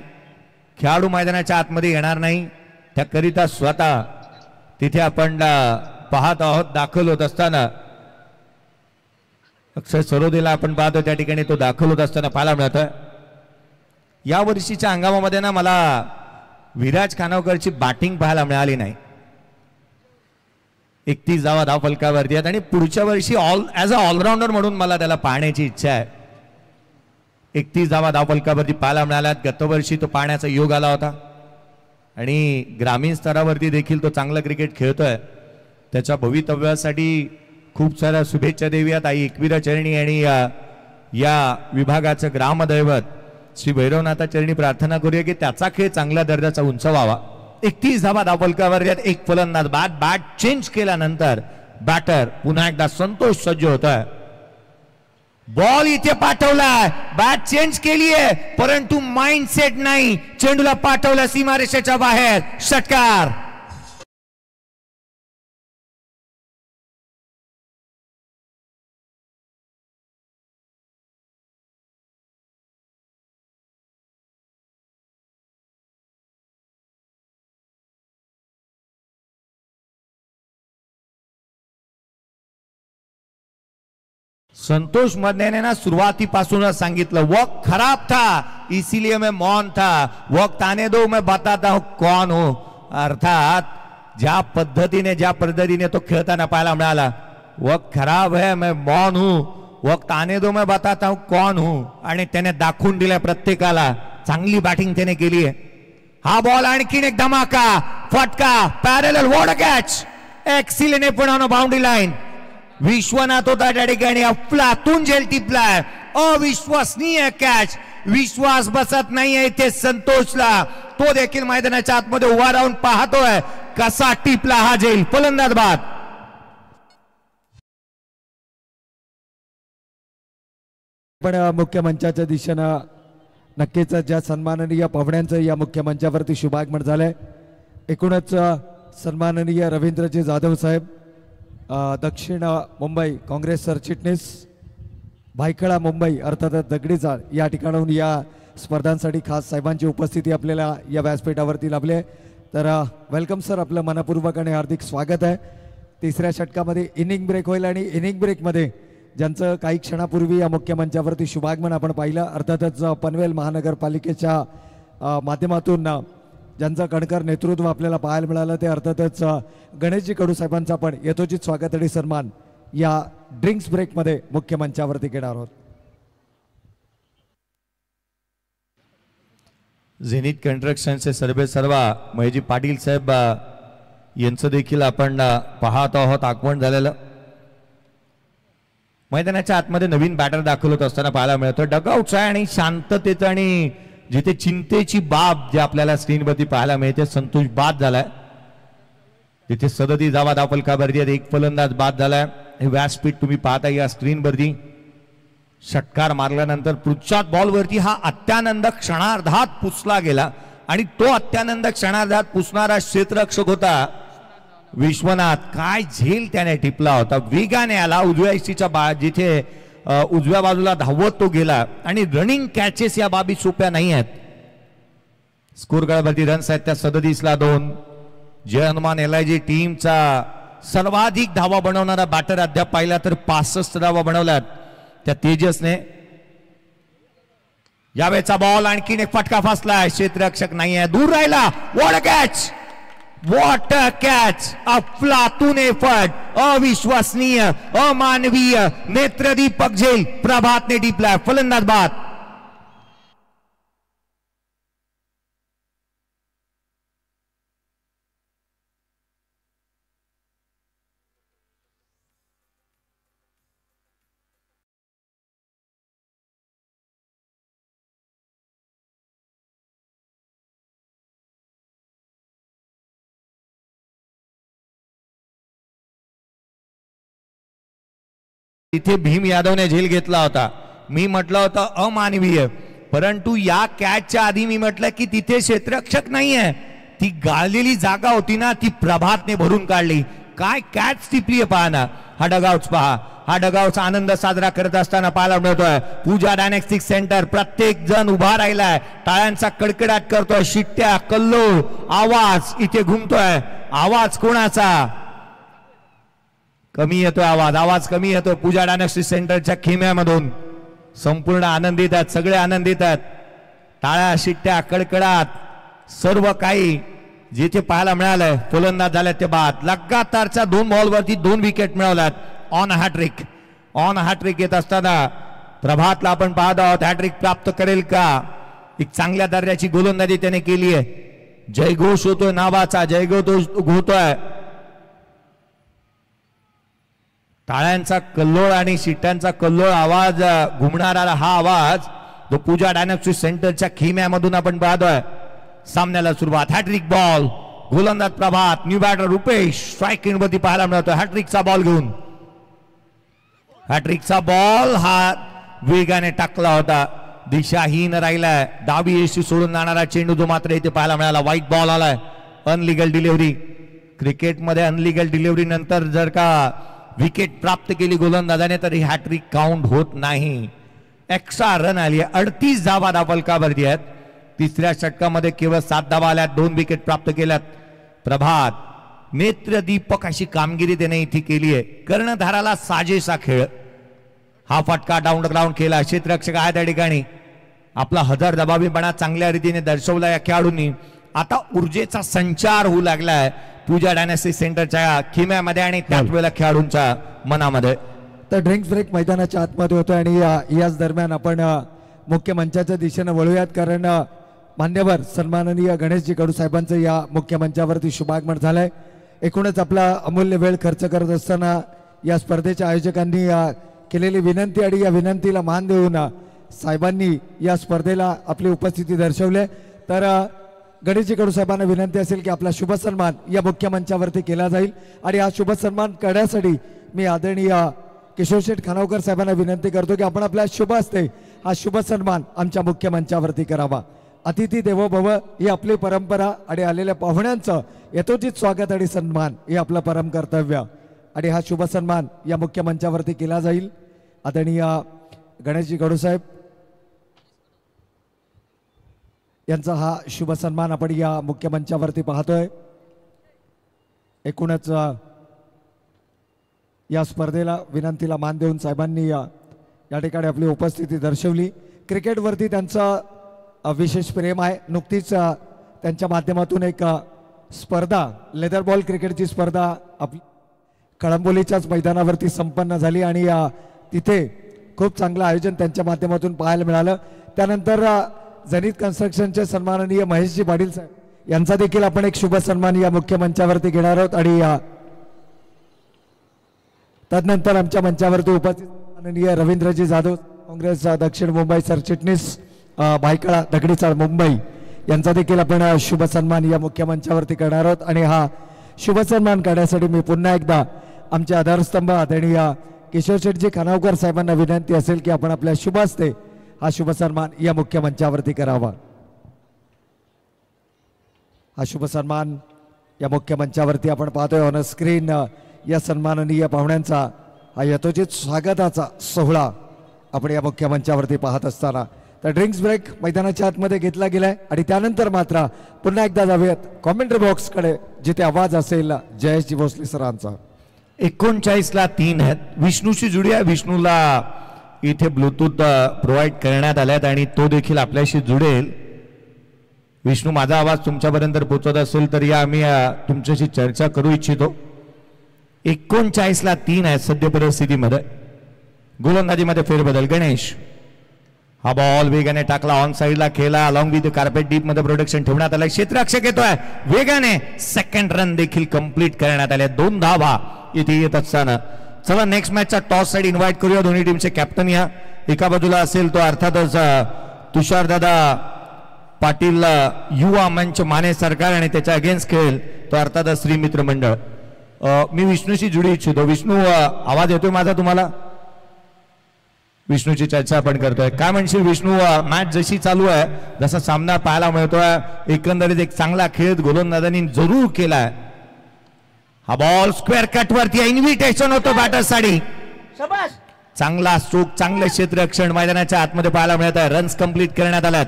खेळाडू मैदानाच्या आतमध्ये येणार नाही त्याकरिता स्वतः तिथे आपण पाहत आहोत. दाखल होत असताना अक्षय सरोदेला आपण पाहतो त्या ठिकाणी तो दाखल होत असताना पाहायला मिळतोय. या वर्षीच्या हंगामामध्ये ना मला विराज खानावकरची बॅटिंग पाहायला मिळाली नाही. 31 धावा फलकावरती आहेत आणि पुढच्या वर्षी ॲज अ ऑलराऊंडर म्हणून मला त्याला पाहण्याची इच्छा आहे. 31 धावा फलकावरती पाहायला मिळाल्यात. गतवर्षी तो पाहण्याचा योग आला होता आणि ग्रामीण स्तरावरती देखील तो चांगलं क्रिकेट खेळतोय. त्याच्या भवितव्यासाठी खूप साऱ्या शुभेच्छा देऊयात आई एकविरा चरणी आणि या विभागाचं ग्रामदैवत श्री भैरवनाथा चरणी प्रार्थना करूया की त्याचा खेळ चांगल्या दर्जाचा उंच व्हावा. 31 धावा फलकावर एक फलंदाज बॅट चेंज केल्यानंतर बॅटर पुन्हा एकदा संतोष सज्ज होतोय. बॉल इथे पाठवलाय. बॅट चेंज केलीये परंतु माइंडसेट नाही. चेंडूला पाठवलं सीमारेषेच्या बाहेर. षटकार. संतोष मदने ना शुरुआतीपासूनच सांगितलं वक्त खराब था इसीलिए मैं मौन था. वक्त आने दो मैं बताता हूं कौन हूं. अर्थात ज्या पद्धतीने तो खेळताना पाहायला मिळाला. वक्त खराब है मैं मौन हूं. वक्त आने दो मैं बताता हूं कौन हूं. आणि त्याने दाखवून दिलं प्रत्येकाला. चांगली बॅटिंग त्याने केली आहे. हा बॉल आणखीन एक धमाका फटका parallel what a catch. Excellent पण ऑन बाउंड्री लाईन. विश्वनाथ होता त्या ठिकाणी. अफलातून झेल टिपलाय. अविश्वसनीय कॅच. विश्वास बसत नाहीये इथे संतोषला. तो देखील मैदानाच्या आतमध्ये उभा राहून पाहतोय कसा टिपला हा झेल. फलंदाज बाद. पण मुख्य मंचाच्या दिशेनं नक्कीच ज्या सन्माननीय पाहुण्यांचं या मुख्य मंचावरती शुभागमन झालंय. एकूणच सन्माननीय रवींद्रजी जाधव साहेब दक्षिण मुंबई काँग्रेस सरचिटणीस भायखळा मुंबई अर्थातच दगडीचा या ठिकाणाहून या स्पर्धांसाठी खास साहेबांची उपस्थिती आपल्याला या व्यासपीठावरती लाभली आहे. तर वेलकम सर. आपलं मनपूर्वक आणि हार्दिक स्वागत आहे. तिसऱ्या षटकामध्ये इनिंग ब्रेक होईल आणि इनिंग ब्रेकमध्ये ज्यांचं काही क्षणापूर्वी या मुख्य मंचावरती शुभागमन आपण पाहिलं अर्थातच पनवेल महानगरपालिकेच्या माध्यमातून ज्यांचं कणकर नेतृत्व आपल्याला पाहायला मिळालं ते अर्थातच गणेशजी कडू साहेबांचा पण यथोचित स्वागत आणि सन्मान या ड्रिंक्स ब्रेकमध्ये मुख्य मंचावरती घेणार आहोत. झेनिथ कन्स्ट्रक्शनचे सर्वेसर्वा महेशजी पाटील साहेब यांचं देखील आपण पाहत आहोत आगमन झालेलं. मैदानाच्या आतमध्ये नवीन बॅटर दाखल होत असताना पाहायला मिळतं. डगआउट्स आहे आणि शांततेचं आणि जिथे चिंतेची बाब जे आपल्याला स्क्रीनवरती पाहायला मिळते. संतोष बाद झालाय. जिथे 37 धावा फलकावरती एक फलंदाज बाद झालाय. हे व्यासपीठ तुम्ही पाहता या स्क्रीनवरती. षटकार मारल्यानंतर पुढच्या बॉलवरती हा अत्यानंद क्षणार्धात पुसला गेला आणि तो अत्यानंद क्षणार्धात पुसणारा क्षेत्ररक्षक होता विश्वनाथ. काय झेल त्याने टिपला होता. वेगाने आला उजव्या इष्टीच्या जिथे उजव्या बाजूला धावत तो गेला आणि रनिंग कॅचेस या बाबी सोप्या नाही आहेत. स्कोर कार्डवरती रन्स आहेत त्या 37 ला 2. जय हनुमान LIG टीमचा सर्वाधिक धावा बनवणारा बॅटर अद्याप पाहिला तर 65 धावा बनवल्यात त्या तेजसने. यावेळेचा बॉल आणखीन एक फटका फासलाय, क्षेत्ररक्षक नाहीये, दूर राहिला. What a catch, what a catch, अफलातून एफर्ट, अविश्वसनीय, अमानवीय. नेत्रदीपक झेल, प्रभातने टिपलाय, फलंदाज बाद. तिथे भीम यादवने झेल घेतला होता. मी म्हटलं होतं अमानवीय, परंतु या कॅचच्या आधी मी म्हटलं की तिथे क्षेत्ररक्षक नाहीये. ती गाळलेली जागा होती ना, ती प्रभातने भरून काढली. काय कॅच टिपली पहा ना. हा डगआउट पहा, हा डगआउटचा आनंद साजरा करत असताना पाहायला मिळतोय. पूजा डायनेस्टिक सेंटर, प्रत्येक जण उभा राहिलाय, टाळ्यांचा कडकडाट करतोय, शिट्ट्या, कल्लोळ, आवाज इथे घुमतोय. आवाज कोणाचा? कमी येतोय आवाज, आवाज कमी येतोय. पूजा डायनेस्टिक सेंटरच्या खेम्यामधून संपूर्ण आनंदित आहेत, सगळे आनंदित आहेत. टाळ्या, शिट्ट्या, कडकडाट सर्व काही जिथे पाहायला मिळालंय. फलंदाज झाले ते बाद. लगातारच्या 2 बॉलवरती 2 विकेट मिळवल्यात. ऑन हॅट्रिक, ऑन हॅट्रिक येत असताना प्रभातला आपण पाहत आहोत. हॅट्रिक प्राप्त करेल का? एक चांगल्या दर्जाची गोलंदाजी त्याने केली आहे. जयघोष होतोय नावाचा, जयघोष होतोय. टाळ्यांचा कल्लोळ आणि शिट्ट्यांचा कल्लोळ आवाज घुमणारा हा आवाज तो पूजा डायनेस्टिक सेंटरच्या खेम्यामधून आपण पाहतोय. सामन्याला सुरुवात. हॅट्रिक बॉल, गोलंदाज प्रभात, न्यू बॅटर रुपेश स्ट्रायकिंग वरती पाहायला मिळतोय. हॅट्रिकचा बॉल घेऊन, हॅट्रिकचा बॉल हा वेगाने टाकला होता, दिशाहीन राहिलाय. डावी येशी सोडून जाणारा चेंडू जो मात्र इथे पाहायला मिळाला. व्हाईट बॉल आलाय. अनलिगल डिलिव्हरी. क्रिकेटमध्ये अनलिगल डिलिव्हरी नंतर जर का विकेट प्राप्त केली गोलंदाजाने तर ही हॅट्रिक काउंट होत नाही. एक्स्ट्रा रन आली आहे. 38 धावा फलकावरती आहेत. तिसऱ्या षटकामध्ये केवळ 7 धावा आल्यात, 2 विकेट प्राप्त केल्यात. प्रभात नेत्रदीपक अशी कामगिरी त्याने इथे केली आहे. कर्णधाराला साजेसा खेळ. हा फटका डाऊन ग्राउंड केला. क्षेत्ररक्षक आहे त्या ठिकाणी. आपला हजर दबावीपणा चांगल्या रीतीने दर्शवला या खेळाडूंनी. आता ऊर्जेचा संचार होऊ लागलाय पूजा डायनेस्टिक सेंटरच्या खेम्यामध्ये आणि त्याच वेळेला खेळाडूंच्या मनामध्ये. तर ड्रिंक्स ब्रेक मैदानाच्या आतमध्ये होतोय आणि याच दरम्यान आपण मुख्य मंचाच्या दिशेने वळूयात, कारण मान्यवर सन्माननीय गणेशजी कडू साहेबांचं या मुख्य मंचावरती शुभागमन झालंय. एकूणच आपला अमूल्य वेळ खर्च करत असताना या स्पर्धेच्या आयोजकांनी केलेली विनंती आणि या विनंतीला मान देऊन साहेबांनी या स्पर्धेला आपली उपस्थिती दर्शवली. तर गणेशजी कडू साहेबांना विनंती असेल की आपला शुभ सन्मान या मुख्य मंचावरती केला जाईल आणि हा शुभ सन्मान करण्यासाठी मी आदरणीय किशोर शेठ खानावकर साहेबांना विनंती करतो की आपण आपल्या शुभ हस्ते हा शुभ सन्मान आमच्या मुख्य मंचावरती करावा. अतिथी देवो भव ही आपली परंपरा आणि आलेल्या पाहुण्यांचं यथोचित स्वागत आणि सन्मान हे आपलं परम कर्तव्य आणि हा शुभ सन्मान या मुख्य मंचावरती केला जाईल. आदरणीय गणेशजी कडू साहेब यांचा हा शुभ सन्मान आपण या मुख्य मंचावरती पाहतोय. एकूणच या स्पर्धेला विनंतीला मान देऊन साहेबांनी या ठिकाणी आपली उपस्थिती दर्शवली. क्रिकेटवरती त्यांचं विशेष प्रेम आहे. नुकतीच त्यांच्या माध्यमातून एक स्पर्धा, लेदर बॉल क्रिकेटची स्पर्धा आपली कळंबोलीच्याच मैदानावरती संपन्न झाली आणि तिथे खूप चांगलं आयोजन त्यांच्या माध्यमातून पाहायला मिळालं. त्यानंतर जनित कन्स्ट्रक्शनचे सन्माननीय महेशजी पाटील साहेब यांचा देखील आपण एक शुभ सन्मान या मुख्य मंचावरती घेणार आहोत आणि तदनंतर आमच्या मंचावरती उपस्थित माननीय रवींद्रजी जाधव काँग्रेस दक्षिण मुंबई सरचिटणीस भायखळा दगडीचाळ मुंबई यांचा देखील आपण शुभ सन्मान या मुख्य मंचावरती करणार आहोत. आणि हा शुभ सन्मान करण्यासाठी मी पुन्हा एकदा आमचे आधारस्तंभ आदरणीय किशोर शेठजी खानावकर साहेबांना विनंती असेल की आपण आपल्या शुभ हस्ते हा शुभ सन्मान या मुख्य मंचावरती करावा. हा शुभ सन्मान या मुख्य मंचावरती आपण पाहतोय ऑन स्क्रीन. या सन्माननीय पाहुण्यांचा हा यथोचित स्वागताचा सोहळा आपण या मुख्य मंचावरती पाहत असताना तर ड्रिंक्स ब्रेक मैदानाच्या आतमध्ये घेतला गेलाय आणि त्यानंतर मात्र पुन्हा एकदा जाऊयात कॉमेंट्री बॉक्सकडे जिथे आवाज असेल जयेशजी भोसले सरांचा. 39ला 3 आहेत. विष्णूची जुडी आहे. विष्णूला इथे ब्लूटूथ प्रोव्हाइड करण्यात आल्यात आणि तो देखील आपल्याशी जुडेल. विष्णू, माझा आवाज तुमच्यापर्यंत पोहोचत असेल तर या, आम्ही तुमच्याशी चर्चा करू इच्छितो. 39ला 3 आहे सद्य परिस्थितीमध्ये. गोलंदाजीमध्ये फेरबदल. गणेश, हा बॉल वेगाने टाकला, ऑन साइडला खेळला, अलॉंग विथ कार्पेट डीप मध्ये प्रोटेक्शन ठेवण्यात आलं. क्षेत्ररक्षक येतोय वेगाने, सेकंड रन देखील कंप्लीट करण्यात आले. 2 धावा इथे येत असताना. चला नेक्स्ट मॅचचा टॉस साइड इन्व्हाइट करूया. दोन्ही टीमचे कॅप्टन या. एका बाजूला असेल तो अर्थातच तुषारदादा पाटील युवा मंच माने सरकार आणि त्याच्या अगेन्स्ट खेळेल तो अर्थातच श्री मित्र मंडळ. मी विष्णूशी जुडी इच्छितो. विष्णू, आवाज येतोय माझा तुम्हाला? विष्णूची चर्चा आपण करतोय. काय म्हणशील विष्णू, मॅच जशी चालू आहे, जसा सामना पाहायला मिळतोय, एकंदरीत एक चांगला खेळ गोलंदाजांनी जरूर केलाय. हा बॉल स्क्वेअर कट वरती इन्व्हिटेशन होतं बॅटर्ससाठी. चांगला स्ट्रोक, चांगलं क्षेत्ररक्षण मैदानाच्या आतमध्ये पाहायला मिळत आहे. रन्स कंप्लीट करण्यात आल्यात.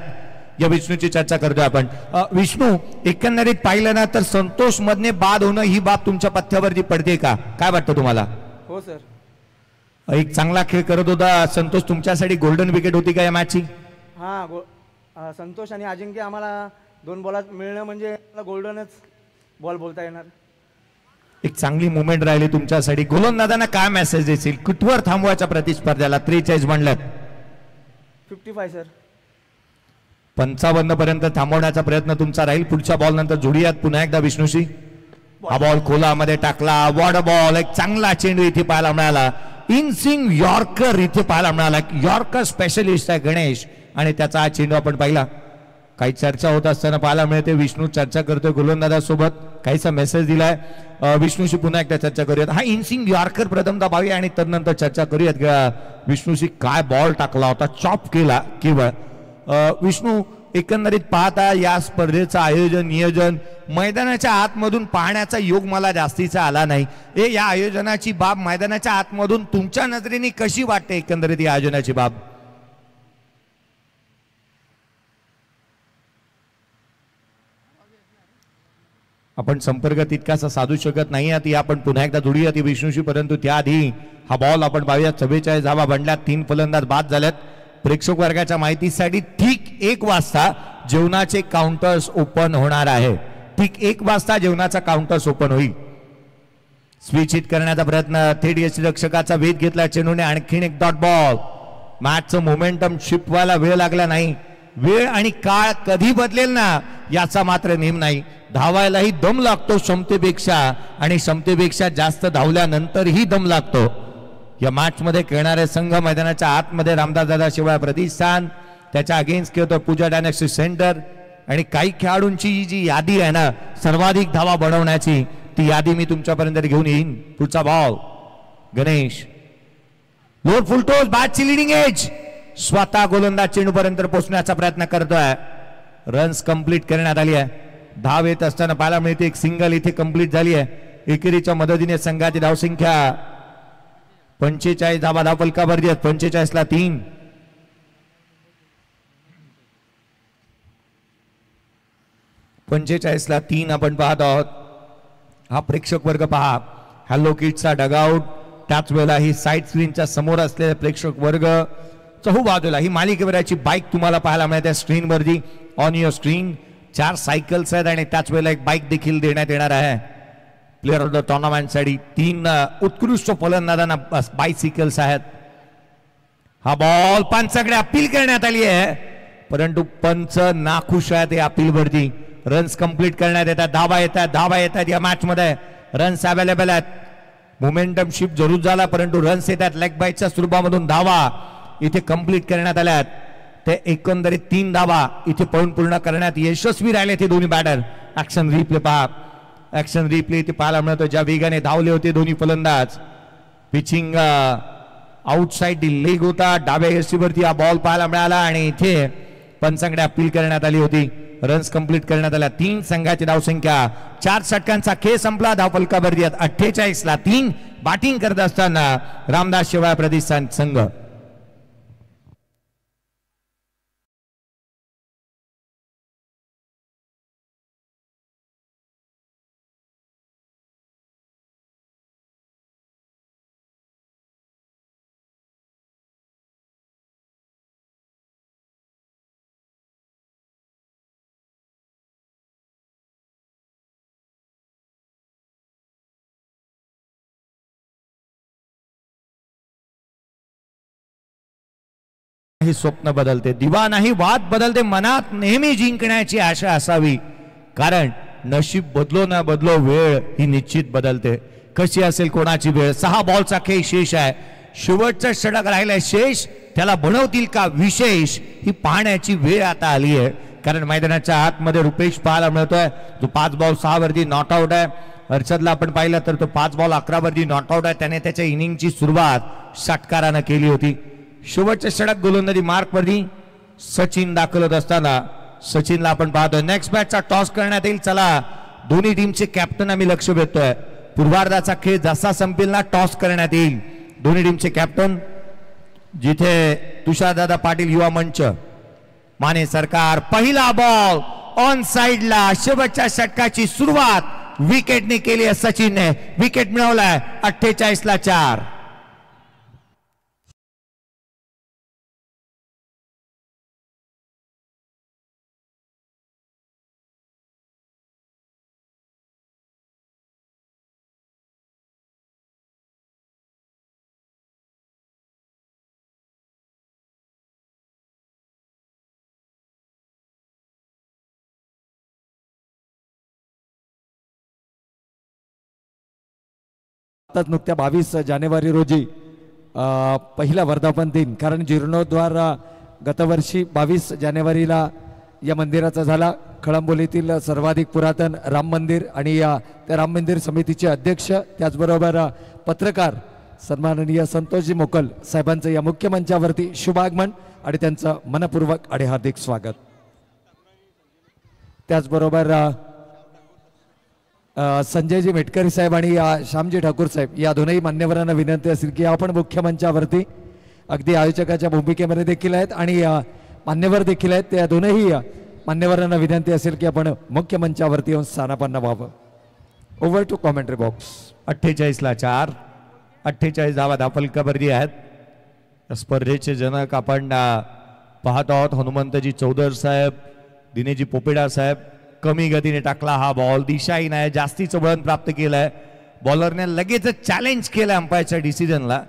या विष्णूची चर्चा करतोय आपण. विष्णू, एकंदरीत पाहिलं ना तर संतोष मधने बाद होणं ही बाब तुमच्या पथ्यावरती पडते का? काय वाटतं तुम्हाला? हो सर, एक चांगला खेळ करत होता संतोष. तुमच्यासाठी गोल्डन विकेट होती का या मॅचची? हा, संतोष आणि अजिंक्य आम्हाला 2 बॉलात मिळणं म्हणजे गोल्डनच बॉल बोलता येणार. एक चांगली मुवमेंट राहिली तुमच्यासाठी. गोलंदाजांना काय मेसेज देशील? कुठवर थांबवायच्या प्रतिस्पर्ध्याला? 43 म्हणल्यात. 55 सर. 55 पर्यंत थांबवण्याचा प्रयत्न तुमचा राहील. पुढच्या बॉल नंतर जोडीयात पुन्हा एकदा विष्णूशी. हा बॉल खोलामध्ये टाकला. वॉड बॉल, एक चांगला चेंडू इथे पाहायला मिळाला. इन स्विंग यॉर्कर इथे पाहायला मिळाला. यॉर्कर स्पेशलिस्ट आहे गणेश आणि त्याचा हा चेंडू आपण पाहिला. काही चर्चा होत असताना पाहायला मिळते. विष्णू चर्चा करतोय गोलंदाजासोबत, काहीसा मेसेज दिलाय. विष्णूशी पुन्हा एकदा चर्चा करूयात. हा इन स्विंग यॉर्कर प्रथमतः पाहूया आणि तदनंतर चर्चा करूयात विष्णूशी काय बॉल टाकला होता, चॉप केला केवळ. विष्णू, एकंदरीत पाहता या स्पर्धेचं आयोजन नियोजन मैदानाच्या आतमधून पाहण्याचा योग मला जास्तीचा आला नाही. या आयोजनाची बाब मैदानाच्या आतमधून तुमच्या नजरेने कशी वाटते एकंदरीत या आयोजनाची बाब? आपण संपर्क तितकासा साधू शकत नाही आहात. आपण पुन्हा एकदा जोडूया ती विष्णूशी, परंतु त्याआधी हा बॉल आपण पाहूया. 44 धावा बनल्यात. 3 फलंदाज बाद झाल्यात. प्रेक्षक वर्गाच्या माहितीसाठी ठीक 1 वाजता जेवणाचे काउंटर्स ओपन होणार आहे. ठीक 1 वाजता जेवणाचा काउंटर्स ओपन होईल. स्विच हिट करण्याचा प्रयत्न, थेट यष्टिरक्षकाचा वेध घेतला चेंडूने. आणखीन एक डॉट बॉल. मॅचचं मोमेंटम शिफ्ट व्हायला वेळ लागला नाही. वेळ आणि काळ कधी बदलेल ना याचा मात्र नेम नाही. धावायलाही दम लागतो क्षमतेपेक्षा, आणि क्षमतेपेक्षा जास्त धावल्यानंतरही दम लागतो. या मॅच मध्ये खेळणारे संघ मैदानाच्या आतमध्ये रामदास दादा शिवाय प्रतिष्ठान, त्याच्या अगेन्स्ट खेळतो पूजा डायनेस्टिक सेंटर. आणि काही खेळाडूंची जी यादी आहे ना सर्वाधिक धावा बनवण्याची, ती यादी मी तुमच्यापर्यंत घेऊन येईन. पुढचा बॉल. गणेश, लोड फुलटोस, बॅटची लिडिंग एज. स्वतः गोलंदाज चेंडूपर्यंत पोहोचण्याचा प्रयत्न करतोय. रन्स कंप्लीट करण्यात आली आहे. धाव येत असताना पाहायला मिळते. एक सिंगल इथे कंप्लीट झाली आहे. एकेरीच्या मदतीने संघाची धावसंख्या 45 धावा धावफलकावरती आहेत. 45ला 3. 45ला 3 आपण पाहत आहोत. हा प्रेक्षक वर्ग पहा. हॅलो किड्सचा डगआउट, त्याच वेळेला ही साईड स्क्रीनच्या समोर असलेले प्रेक्षक वर्ग. चहूबाजूला ही मालिकेवरची बाईक तुम्हाला पाहायला मिळते स्क्रीनवरती. ऑन युअर स्क्रीन 4 सायकल्स आहेत आणि त्याच वेळेला एक बाईक देखील देण्यात येणार आहे प्लेअर ऑफ द टुर्नामेंट साठी. 3 उत्कृष्ट फलंदाजांना बायसिकल्स आहेत. हा बॉल पंचाकडे अपील करण्यात आली आहे, परंतु पंच नाखुश आहेत या अपीलवरती. रन्स कंप्लीट करण्यात येतात. धावा येतात या मॅच मध्ये. रन्स अवेलेबल आहेत. मोमेंटम शिफ्ट जरूर झाला, परंतु रन्स येतात. लेग बाईटच्या स्वरूपामधून धावा इथे कंप्लीट करण्यात आल्यात. ते एकंदरीत 3 धावा इथे पळून पूर्ण करण्यात यशस्वी राहिले ते दोन्ही बॅटर. ऍक्शन रिप्ले पहा. ऍक्शन रिप्ले इथे पाहायला मिळतो. ज्या वेगाने धावले होते दोन्ही फलंदाज. पिचिंग आउटसाइड लेग होता. डाव्या यष्टीवरती हा बॉल पाहायला मिळाला आणि इथे पंचांकडे अपील करण्यात आली होती. रन्स कंप्लीट करण्यात आल्या. 3 संघाची धावसंख्या. 4 षटकांचा खेळ संपला. धावफलकावरती 48ला 3. बॅटिंग करत असताना रामदास शिवाय प्रतिष्ठान संघ. हे स्वप्न बदलते, दिवा नाही वाद बदलते, मनात नेहमी जिंकण्याची आशा असावी, कारण नशीब बदलो ना बदलो वेळ ही निश्चित बदलते. कशी असेल कोणाची वेळ. 6 बॉलचा खेळ शेष आहे, शेवटचा षटक राहिलाय शेष, त्याला बनवतील का विशेष ही पाहण्याची वेळ आता आली आहे. कारण मैदानाच्या आतमध्ये रुपेश पाहायला मिळतोय, तो 5 बॉल 6 वरती नॉट आउट आहे. हर्षदला आपण पाहिलं तर तो 5 बॉल 11 वरती नॉट आउट आहे. त्याने त्याच्या इनिंगची सुरुवात षटकारानं केली होती. शेवटचे षटक गोलंदाजी मार्क वरती सचिन दाखल होत असताना सचिनला आपण पाहतोय. नेक्स्ट बॅटचा टॉस करण्यात येईल. चला, दोन्ही टीमचे कॅप्टन आम्ही लक्ष देतोय. पूर्वार्धाचा खेळ जसा संपेल ना टॉस करण्यात येईल. दोन्ही टीमचे कॅप्टन, जिथे तुषारदादा पाटील युवा मंच, माने सरकार. पहिला बॉल ऑन साइडला, शेवटच्या षटकाची सुरुवात विकेटने केली आहे सचिनने. विकेट मिळवलाय 48ला 4. नुकत्या 22 जानेवारी रोजी पहिला वर्धापन दिन, कारण जीर्णोद्धार गतवर्षी 22 जानेवारीला या मंदिराचा झाला. कळंबोलीतील सर्वाधिक पुरातन राम मंदिर आणि त्या राम मंदिर समितीचे अध्यक्ष, त्याचबरोबर पत्रकार सन्माननीय संतोषजी मोकल साहेबांचं या मुख्य मंचावरती शुभागमन आणि त्यांचं मनपूर्वक आणि हार्दिक स्वागत. त्याचबरोबर संजयजी मेटकरी साहेब आणि श्यामजी ठाकूर साहेब या दोनही मान्यवरांना विनंती असेल की आपण मुख्य मंचावरती अगदी आयोजकाच्या भूमिकेमध्ये देखील आहेत आणि मान्यवर देखील आहेत. त्या दोनही मान्यवरांना विनंती असेल की आपण मुख्य मंचावरती येऊन स्थानापन्न व्हावं. Over to commentary box. 48ला 4. 48 धावा धापलकावरती आहेत. स्पर्धेचे जनक आपण पाहत आहोत. हनुमंतजी चौधर साहेब, दिनेजी पोपेडा साहेब. कमी गतीने टाकला हा बॉल, दिशाही नाही, जास्तीचं वळण प्राप्त केलंय. बॉलरने लगेच चॅलेंज केलं अंपायरच्या डिसिजनला.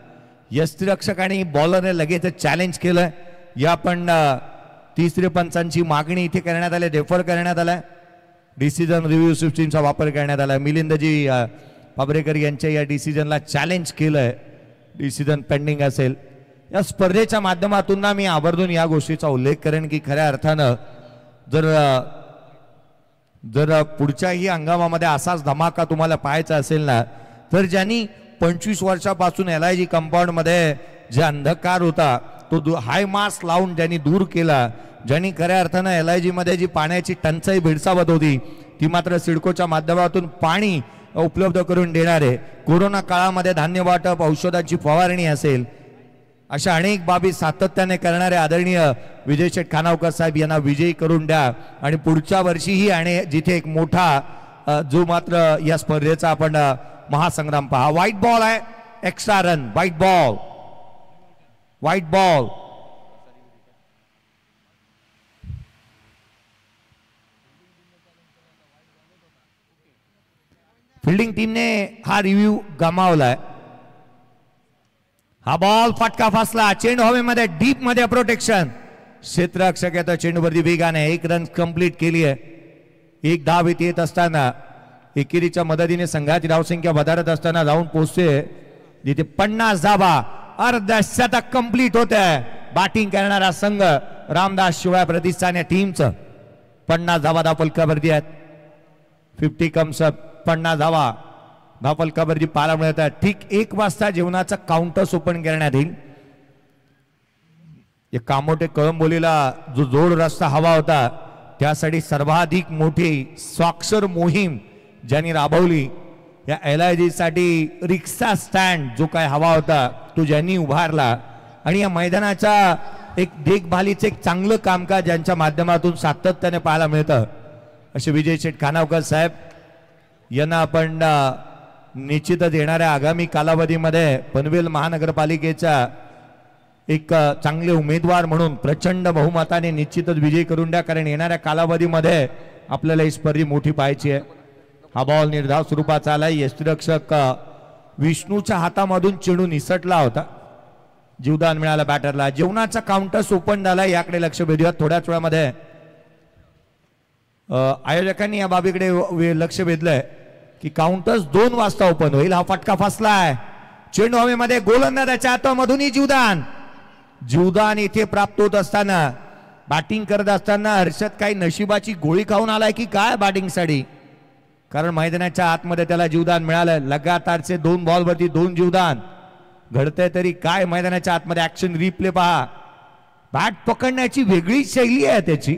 यष्टिरक्षक आणि बॉलरने लगेच चॅलेंज केलंय. या पण तिसरे पंचांची मागणी इथे करण्यात आली, डेफर करण्यात आलाय. डिसिजन रिव्ह्यू सिस्टीमचा वापर करण्यात आला. मिलिंदजी पाबरेकर यांच्या या डिसिजनला चॅलेंज केलंय. डिसिजन पेंडिंग असेल. या स्पर्धेच्या माध्यमातून ना मी आवर्जून या गोष्टीचा उल्लेख करेन की खऱ्या अर्थानं जर पुढच्याही हंगामामध्ये असाच धमाका तुम्हाला पाहायचा असेल ना, तर ज्यांनी 25 वर्षापासून LIG कंपाऊंडमध्ये जे अंधकार होता तो हाय मास्क लावून ज्यांनी दूर केला, ज्यांनी खऱ्या अर्थानं LIG मध्ये जी पाण्याची टंचाई भेडसावत होती ती मात्र सिडकोच्या माध्यमातून पाणी उपलब्ध करून देणारे, कोरोना काळामध्ये धान्य वाटप, औषधाची फवारणी असेल, अशा अनेक बाबी सातत्याने करणारे आदरणीय विजय शेठ खानावकर साहेब यांना विजयी करून द्या. आणि पुढच्या वर्षीही आणि जिथे एक मोठा जो मात्र या स्पर्धेचा आपण महासंग्राम पहा. व्हाईट बॉल आहे, extra run. White ball, white ball. Fielding टीमने हा रिव्ह्यू गमावलाय. हा बॉल फटका फासला, चेंडू हवेमध्ये डीप मध्ये प्रोटेक्शन. क्षेत्ररक्षक येतो चेंडूवरती वेगाने. 1 रन कंप्लीट केली आहे. 1 धाव येत असताना एकेरीच्या मदतीने संघाची धावसंख्या वधारत असताना जाऊन पोहोचते जिथे 50 धावा, अर्धशतक कंप्लीट होत आहे. बॅटिंग करणारा संघ रामदास शिवाय प्रतिष्ठान या टीमचं 50 धावा धावफलकावरती आहेत. 50 कम्स अप, 50 धावा धावफलकावरती पाहायला मिळत आहे. ठीक 1 वाजता जेवणाचा काउंटर्स ओपन करण्यात येईल. या कामोठे कळंबोलीला जो जोड रस्ता हवा होता त्यासाठी सर्वाधिक मोठी स्वाक्षर मोहीम ज्यांनी राबवली, या LIG साठी रिक्षा स्टँड जो काय हवा होता तो ज्यांनी उभारला, आणि या मैदानाच्या एक देखभालीचे एक चांगलं कामकाज ज्यांच्या माध्यमातून सातत्याने पाहायला मिळतं, असे विजय शेठ खानावकर साहेब यांना आपण निश्चितच येणाऱ्या आगामी कालावधीमध्ये पनवेल महानगरपालिकेचा एक चांगले उमेदवार म्हणून प्रचंड बहुमताने निश्चितच विजयी करून द्या. कारण येणाऱ्या कालावधीमध्ये आपल्याला ही स्पर्धा मोठी पाहायची आहे. हा बॉल निर्धाव स्वरूपाचा आलाय. यष्टिरक्षक विष्णूच्या हातामधून चेंडू निसटला होता. जीवदान मिळालं बॅटरला. जेवणाचा काउंटर्स ओपन झाला, याकडे लक्ष वेधूया थोड्याच वेळामध्ये. आयोजकांनी या बाबीकडे लक्ष वेधलंय की काउंटर्स 2 वाजता ओपन होईल. हा फटका फसलाय, चेंडू हवेमध्ये, गोलंदाजाच्या हातामधूनही जीवदान इथे प्राप्त होत असताना, बॅटिंग करत असताना हर्षद काही नशिबाची गोळी खाऊन आलाय की काय बॅटिंगसाठी, कारण मैदानाच्या आतमध्ये त्याला जीवदान मिळालं. लगातारचे 2 बॉलवरती 2 जीवदान घडतंय तरी काय मैदानाच्या आतमध्ये. ऍक्शन रिप्ले पहा, बॅट पकडण्याची वेगळी शैली आहे त्याची.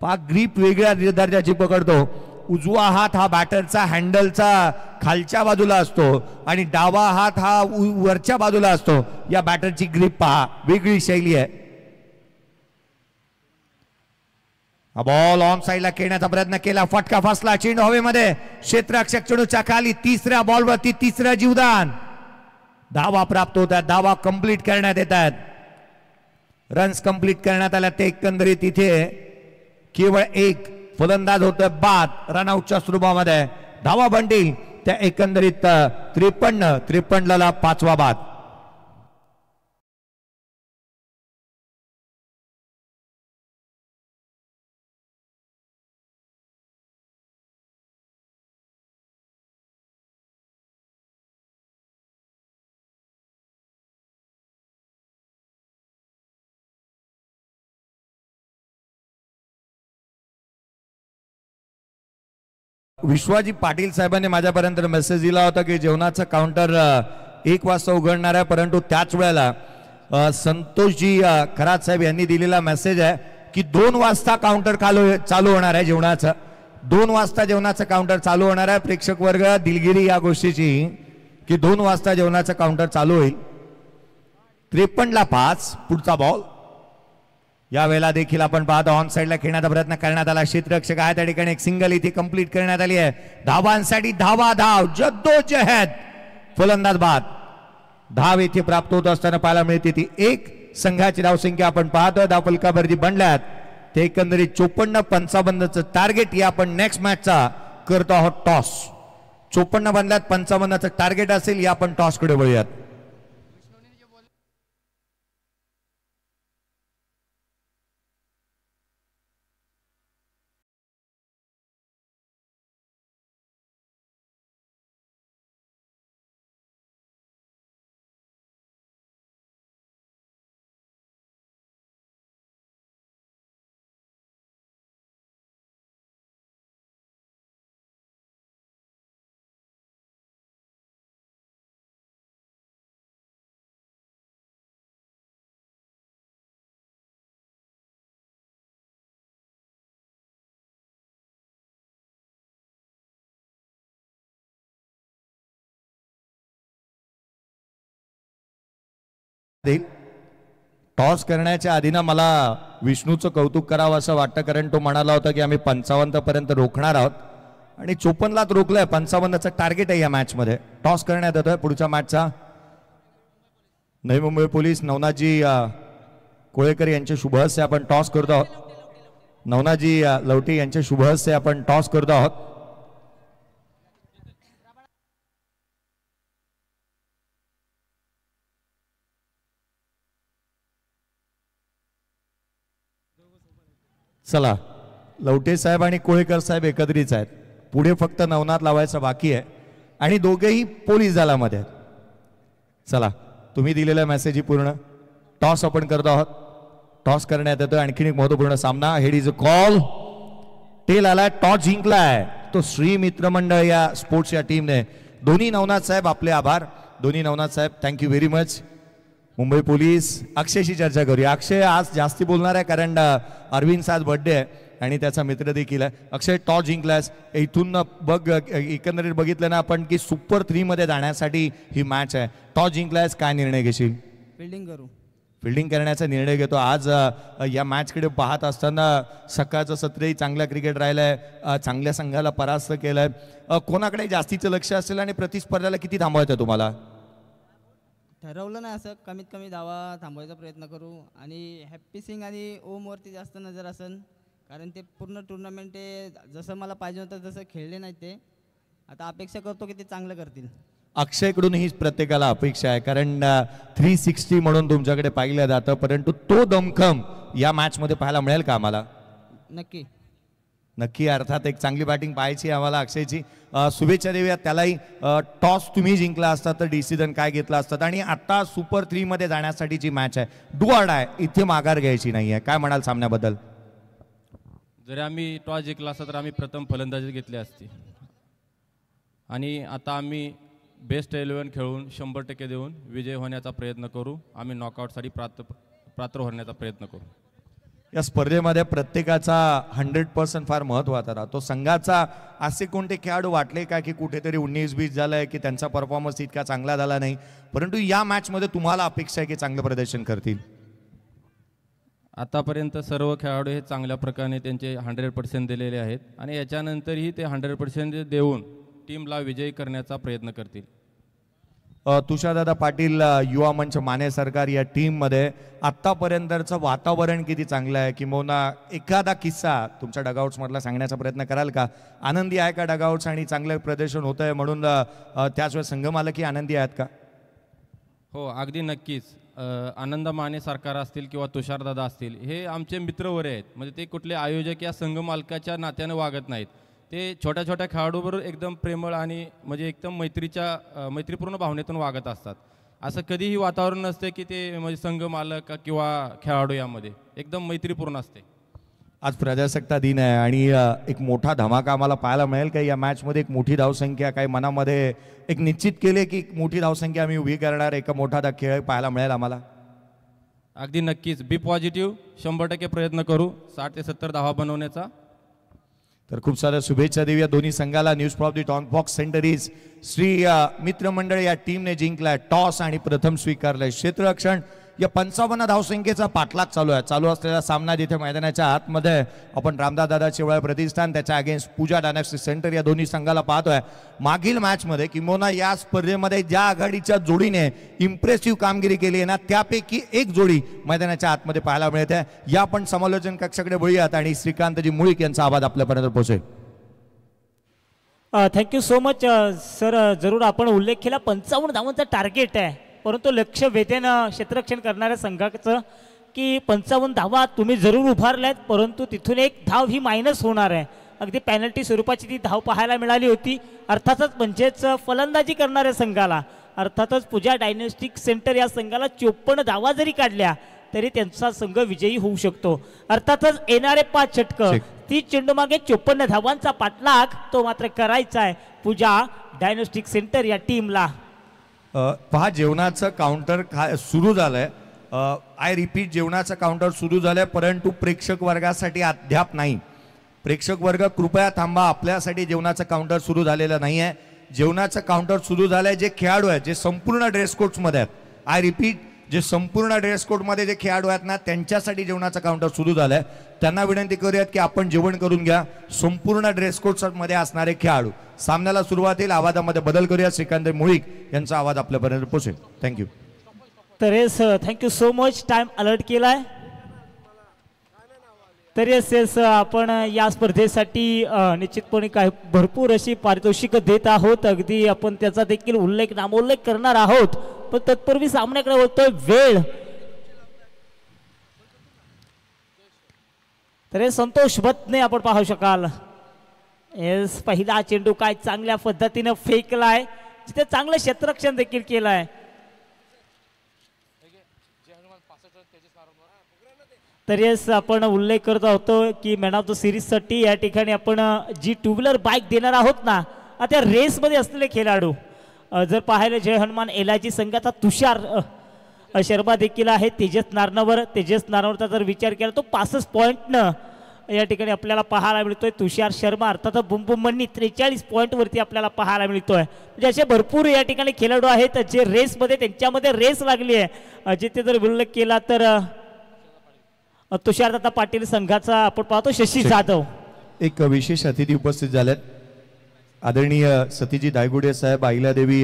पहा ग्रीप वेगळ्या दर्जाची पकडतो. उजवा हात हा बॅटरचा हँडलचा खालच्या बाजूला असतो आणि डावा हात हा वरच्या बाजूला असतो. या बॅटरची ग्रीप पहा, वेगळी शैली आहे. हा बॉल ऑन साइडला खेळण्याचा प्रयत्न केला, फटका फसला, चेंडू हवेमध्ये, क्षेत्ररक्षक चेंडूच्या खाली. तिसऱ्या बॉलवरती 3रं जीवदान. धावा प्राप्त होत आहेत, धावा कंप्लीट करण्यात येत आहेत, रन्स कंप्लीट करण्यात आल्या. ते एकंदरीत इथे केवळ 1 फलंदाज होतोय बाद रनआउटच्या स्वरूपामध्ये. धावा बंडील त्या एकंदरीत 53 ला 5वा बाद. विश्वाजी पाटील साहेबांनी माझ्यापर्यंत मेसेज दिला होता की जेवणाचं काउंटर 1 वाजता उघडणार आहे, परंतु त्याच वेळेला संतोषजी खरात साहेब यांनी दिलेला मेसेज आहे की 2 वाजता काउंटर चालू होणार आहे जेवणाचं. 2 वाजता जेवणाचं काउंटर चालू होणार आहे. प्रेक्षक वर्ग दिलगिरी या गोष्टीची की 2 वाजता जेवणाचं काउंटर चालू होईल. 53 ला 5 पुढचा बॉल. या वेळेला देखील आपण पाहतो ऑन साइडला खेळण्याचा प्रयत्न करण्यात आला. क्षेत्ररक्षक आहे त्या ठिकाणी, एक सिंगल इथे कंप्लीट करण्यात आली आहे. धावांसाठी धाव जद्दोजहद, फलंदाज बाद. धाव इथे प्राप्त होत असताना पाहायला मिळते ती 1. संघाची धावसंख्या आपण पाहतोय धावफलकावरती बनल्यात ते एकंदरीत 54-55चं टार्गेट या आपण नेक्स्ट मॅचचा करतो आहोत. टॉस 54 बनल्यात, 55चं टार्गेट असेल. या आपण टॉस कडे वळूयात. टॉस करण्याच्या आधी ना मला विष्णूचं कौतुक करावं असं वाटतं, कारण तो म्हणाला होता की आम्ही 55 पर्यंत रोखणार आहोत आणि 54लाच रोखलंय. 55चं टार्गेट आहे या मॅच मध्ये. टॉस करण्यात येतोय पुढच्या मॅचचा. नवी मुंबई पोलीस नवनाथजी कोळेकर यांचे शुभ हस्ते आपण टॉस करतो आहोत. नवनाथजी लवटे यांचे शुभ हस्ते आपण टॉस करतो आहोत. चला, लवटे साहेब आणि कोळेकर साहेब एकत्रित आहेत. पुढे फक्त नवनाथ लावायचं बाकी आहे आणि दोघेही पोलीस दलामध्ये आहेत. चला, तुम्ही दिलेला मेसेज ही पूर्ण. टॉस आपण करतो आहोत. टॉस करण्यात येतोय. आणखीन एक महत्वपूर्ण सामना. Head is a call. Tail आलाय, टॉस जिंकलाय तो श्री मित्र मंडळ या स्पोर्ट्स या टीमने. दोन्ही नवनाथ साहेब आपले आभार. दोन्ही नवनाथ साहेब thank you very much. Mumbai police अक्षयशी चर्चा करूया. अक्षय आज जास्ती बोलणार आहे कारण अरविंद आज बर्थडे आहे आणि त्याचा मित्र देखील आहे. अक्षय, टॉस जिंकलास, इथून बघ एकंदरीत बघितलं ना आपण की सुपर 3 मध्ये जाण्यासाठी ही मॅच आहे. टॉस जिंकलास, काय निर्णय घेशील? फिल्डिंग करण्याचा निर्णय घेतो. आज या मॅचकडे पाहत असताना सकाळचं सत्रही चांगला क्रिकेट राहिलंय, चांगल्या संघाला परास्त केलंय. कोणाकडे जास्तीचं लक्ष असेल आणि प्रतिस्पर्ध्याला किती थांबवायचं तुम्हाला? ठरवलं नाही, असं कमीत कमी धावा थांबवायचा प्रयत्न करू आणि हॅप्पी सिंग आणि ओमवरती जास्त नजर असेल, कारण ते पूर्ण टुर्नामेंट ते जसं मला पाहिजे होतं तसं खेळले नाही. ते आता अपेक्षा करतो की ते चांगलं करतील. अक्षयकडून ही प्रत्येकाला अपेक्षा आहे, कारण 360 म्हणून तुमच्याकडे पाहिलं जातं, परंतु तो दमखम या मॅच मध्ये पाहायला मिळेल का आम्हाला? नक्की नक्की, अर्थात एक चांगली बॅटिंग पाहायची आम्हाला अक्षयची. शुभेच्छा देऊया त्यालाही. टॉस तुम्ही जिंकला असता तर डिसिजन काय घेतला असतात, आणि आता सुपर 3 मध्ये जाण्यासाठीची मॅच आहे, डू ऑर डाय, इथे माघार घ्यायची नाहीये, काय म्हणाल सामन्याबद्दल? जरी आम्ही टॉस जिंकला असता तर आम्ही प्रथम फलंदाजी घेतली असती, आणि आता आम्ही बेस्ट 11 खेळून 100% देऊन विजय होण्याचा प्रयत्न करू. आम्ही नॉकआउटसाठी पात्र होण्याचा प्रयत्न करू. या स्पर्धेमध्ये प्रत्येकाचा 100% फार महत्त्वाचा राहतो. संघाचा असे कोणते खेळाडू वाटले का की कुठेतरी 19-20 झालंय की त्यांचा परफॉर्मन्स इतका चांगला झाला नाही, परंतु या मॅचमध्ये तुम्हाला अपेक्षा आहे की चांगलं प्रदर्शन करतील? आतापर्यंत सर्व खेळाडू हे चांगल्या प्रकारे त्यांचे 100% दिलेले आहेत, आणि याच्यानंतरही ते 100% देऊन टीमला विजयी करण्याचा प्रयत्न करतील. तुषारदादा पाटील, युवा मंच माने सरकार या टीम मध्ये आतापर्यंतचं वातावरण किती चांगलं आहे, किंवा एखादा किस्सा तुमच्या डगआउट्स मधला सांगण्याचा प्रयत्न कराल का? आनंदी आहे का डगआउट्स आणि चांगलं प्रदर्शन होत आहे म्हणून त्याच वेळेस संघ मालकी आनंदी आहेत का? हो, अगदी नक्कीच. आनंद माने सरकार असतील किंवा तुषारदादा असतील, हे आमचे मित्रवरे आहेत. म्हणजे ते कुठले आयोजक या संघ मालकाच्या नात्याने वागत नाहीत. ते छोट्या छोट्या खेळाडूबरोबर एकदम प्रेमळ आणि म्हणजे एकदम मैत्रीपूर्ण भावनेतून वागत असतात. असं कधीही वातावरण नसते की ते म्हणजे संघ मालक किंवा खेळाडू यामध्ये एकदम मैत्रीपूर्ण असते. आज प्रजासत्ताक दिन आहे आणि एक मोठा धमाका आम्हाला पाहायला मिळेल का या मॅचमध्ये? एक मोठी धावसंख्या काही मनामध्ये एक निश्चित केले की एक मोठी धावसंख्या आम्ही उभी करणार, एका मोठा खेळ पाहायला मिळेल आम्हाला? अगदी नक्कीच. बी पॉझिटिव्ह, 100% प्रयत्न करू 60 ते 70 धावा बनवण्याचा. तर खूप साऱ्या शुभेच्छा देऊया दोन्ही संघाला. News from the town box centuries Shri मित्रमंडळ या टीमने जिंकलाय टॉस आणि प्रथम स्वीकारलंय क्षेत्ररक्षण. या 55 धावसंख्येचा पाठलाग चालू असलेला सामना जिथे मैदानाच्या आतमध्ये आपण रामदास दादा शेवाळे प्रतिष्ठान त्याच्या अगेन्स्ट पूजा डायनॅस्टिक सेंटर या दोन्ही संघाला पाहतोय. मागील मॅचमध्ये किंबहुना या स्पर्धेमध्ये ज्या आघाडीच्या जोडीने इम्प्रेसिव्ह कामगिरी केली आहे ना, त्यापैकी एक जोडी मैदानाच्या आतमध्ये पाहायला मिळते. या आपण समालोचन कक्षाकडे वळूयात आणि श्रीकांतजी मुळीक यांचा आवाज आपल्यापर्यंत पोहोचेल. Thank you so much sir. जरूर आपण उल्लेख केला 55 धावांचा टार्गेट आहे, परंतु लक्ष वेधेनं क्षेत्ररक्षण करणाऱ्या संघाचं की 55 धावा तुम्ही जरूर उभारल्यात, परंतु तिथून एक धाव ही मायनस होणार आहे. अगदी पॅनल्टी स्वरूपाची ती धाव पाहायला मिळाली होती. अर्थातच म्हणजेच फलंदाजी करणाऱ्या संघाला, अर्थातच पूजा डायनॅस्टिक सेंटर या संघाला 54 धावा जरी काढल्या तरी त्यांचा संघ विजयी होऊ शकतो. अर्थातच येणारे 5 षटकं 30 चेंडूमागे 54 धावांचा पाठलाग तो मात्र करायचा आहे पूजा डायनॅस्टिक सेंटर या टीमला. पहा, जेवणाचं काउंटर सुरू झालंय. आय रिपीट, जेवणाचं काउंटर सुरू झालंय, परंतु प्रेक्षक वर्गासाठी अद्याप नाही. प्रेक्षक वर्ग कृपया थांबा, आपल्यासाठी जेवणाचं काउंटर सुरू झालेलं नाही आहे. जेवणाचं काउंटर सुरू झालंय. जे खेळाडू आहेत जे संपूर्ण ड्रेस कोड्समध्ये आहेत, आय रिपीट, जे संपूर्ण ड्रेस कोडमध्ये जे खेळाडू आहेत ना, त्यांच्यासाठी जेवणाचं काउंटर सुरू झालंय. त्यांना विनंती करूयात की आपण जेवण करून घ्या. संपूर्ण ड्रेस कोडमध्ये असणारे खेळाडू. सामन्याला सुरुवातीला आवाजामध्ये बदल करूया. श्रीकांत मुळीक यांचा आवाज आपल्यापर्यंत पोहोचेल. थँक्यू. तर yes, thank you so much. Time alert केलाय. तर येस आपण या स्पर्धेसाठी निश्चितपणे काय भरपूर अशी पारितोषिक देत आहोत. अगदी आपण त्याचा देखील नामोल्लेख करणार आहोत, पण तत्पूर्वी सामन्याकडे होतोय वेळ. तर संतोष भतने आपण पाहू शकाल. येस, पहिला चेंडू काय चांगल्या पद्धतीनं फेकलाय, जिथे चांगलं क्षेत्ररक्षण देखील केलंय. तर येस, आपण उल्लेख करत होतो की मॅन ऑफ द सिरीजसाठी या ठिकाणी आपण जी 2 व्हीलर बाईक देणार आहोत ना, त्या रेसमध्ये असलेले खेळाडू जर पाहायला जय हनुमान एलआयजी संघाचा तुषार शर्मा देखील आहे. तेजस नारनवरचा जर विचार केला तो 65 पॉईंटनं या ठिकाणी आपल्याला पाहायला मिळतोय. तुषार शर्मा अर्थात बुमबुमनी 43 पॉईंटवरती आपल्याला पाहायला मिळतोय. म्हणजे असे भरपूर या ठिकाणी खेळाडू आहेत जे रेसमध्ये त्यांच्यामध्ये रेस लागली आहे. जिथे जर उल्लेख केला तर तुषारदादा पाटील संघाचा आपण पाहतो शशी जाधव. एक विशेष अतिथी उपस्थित झालेत. आदरणीय सतीजी दायगुडे साहेब, अहिल्यादेवी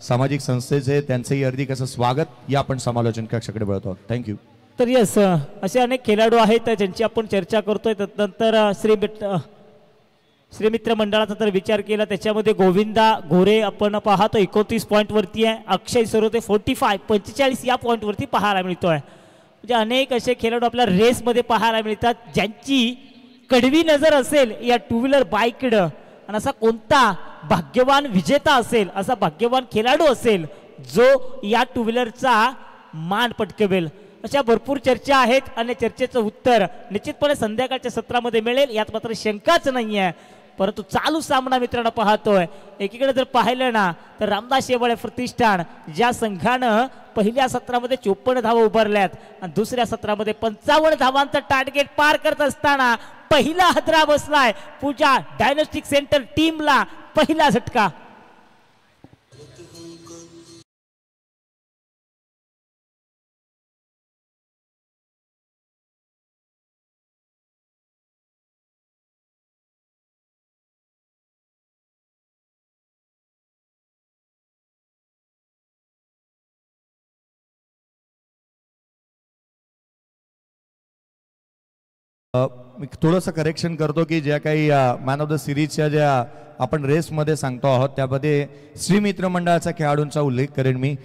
सामाजिक संस्थेचे, त्यांचंही हार्दिक असं स्वागत. या आपण समालोचन कक्षाकडे वळतो. थँक्यू. तर येस, असे अनेक खेळाडू आहेत ज्यांची आपण चर्चा करतोय. त्यानंतर श्रीमित्र मंडळाचा जर विचार केला त्याच्यामध्ये गोविंदा गोरे आपण पाहतो 29 पॉईंटवरती आहे. अक्षय सरोदे 45 या पॉईंटवरती पाहायला मिळतोय. म्हणजे अनेक असे खेळाडू आपल्या रेसमध्ये पाहायला मिळतात ज्यांची कडवी नजर असेल या टू व्हीलर बाईककडं, आणि असा कोणता भाग्यवान विजेता असेल, असा भाग्यवान खेळाडू असेल जो या टू व्हीलरचा मान पटकवेल. अशा भरपूर चर्चा आहेत आणि चर्चेचं उत्तर निश्चितपणे संध्याकाळच्या सत्रामध्ये मिळेल यात मात्र शंकाच नाही आहे. परंतु चालू सामना मित्रांनो पाहतोय, एकीकडे जर पाहिलं ना तर रामदास शेवाळे प्रतिष्ठान ज्या संघानं पहिल्या सत्रामध्ये 54 धावा उभारल्यात आणि दुसऱ्या सत्रामध्ये 55 धावांचं टार्गेट पार करत असताना पहिला हादरा बसलाय पूजा डायनॉस्टिक सेंटर टीमला. पहिला झटका. मी थोडंसं करेक्शन करतो की ज्या काही मॅन ऑफ द सिरीजच्या ज्या आपण रेसमध्ये सांगतो आहोत त्यामध्ये श्रीमित्र मंडळाच्या खेळाडूंचा उल्लेख करेन मी.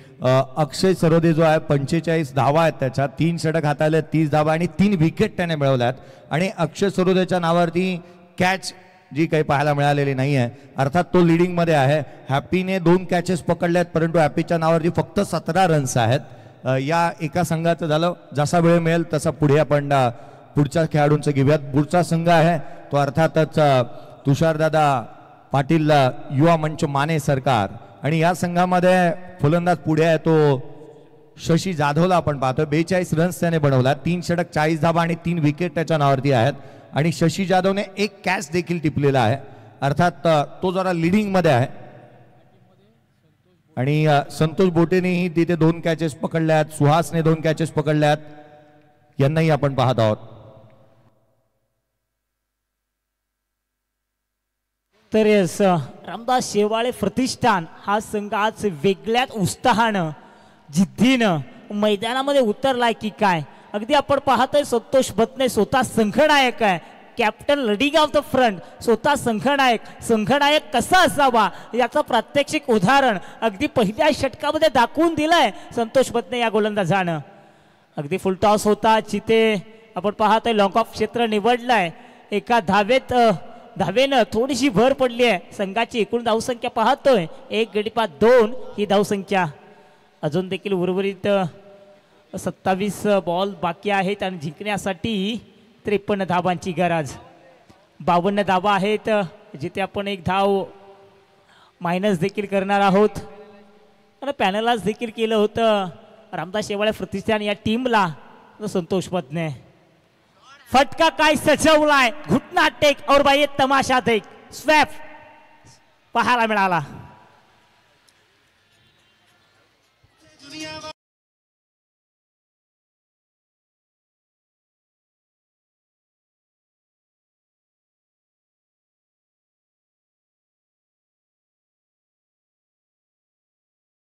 अक्षय सरोदे जो आहे 45 धावा आहेत त्याच्या, 3 षटक हाताळले, 30 धावा आणि 3 विकेट त्याने मिळवल्यात. आणि अक्षय सरोदेच्या नावावरती कॅच जी काही पाहायला मिळालेली नाही आहे, अर्थात तो लिडिंगमध्ये आहे. हॅपीने 2 कॅचेस पकडल्यात परंतु हॅपीच्या नावावरती फक्त 17 रन्स आहेत. या एका संघाचं झालं. जसा वेळ मिळेल तसा पुढे आपण पुढच्या खेळाडूंचं घेऊयात. पुढचा संघ आहे तो अर्थातच तुषारदादा पाटील युवा मंच माने सरकार, आणि या संघामध्ये फलंदाज पुढे आहे तो शशी जाधवला आपण पाहतोय. 42 रन्स त्याने बनवला, 3 षटक, 40 धावा आणि 3 विकेट त्याच्या नावावरती आहेत. आणि शशी जाधवने 1 कॅच देखील टिपलेला आहे, अर्थात तो जरा लिडिंग मध्ये आहे. आणि संतोष बोटेनेही तिथे 2 कॅचेस पकडल्यात, सुहासने 2 कॅचेस पकडल्यात, यांनाही आपण पाहत आहोत. तर रामदास शेवाळे प्रतिष्ठान हा संघ आज वेगळ्याच उत्साहानं जिद्दीनं मैदानामध्ये उतरलाय की काय. अगदी आपण पाहतोय संतोष बत्ने स्वतः संघनायक आहे, captain leading of the front, स्वतः संघनायक कसा असावा याचं प्रात्यक्षिक उदाहरण अगदी पहिल्या षटकामध्ये दाखवून दिलंय संतोष बत्ने या गोलंदाजानं. अगदी फुल टॉस होता, जिथे आपण पाहतोय लॉंग ऑफ क्षेत्र निवडलंय. एका धावेनं थोडीशी भर पडली आहे. संघाची एकूण धावसंख्या पाहतोय 1 गडी 2 ही धावसंख्या. अजून देखील उर्वरित 27 बॉल बाकी आहेत आणि जिंकण्यासाठी 53 धावांची गरज. 52 धावा आहेत, जिथे आपण 1 धाव मायनस देखील करणार आहोत. आणि पॅनलाच देखील केलं होतं रामदास शेवाळे प्रतिष्ठान या टीमला संतोष बत्ने. फटका काय सजवलाय, घुटना टेक और बाई तमाशा देख, स्वॅप पाहायला मिळाला.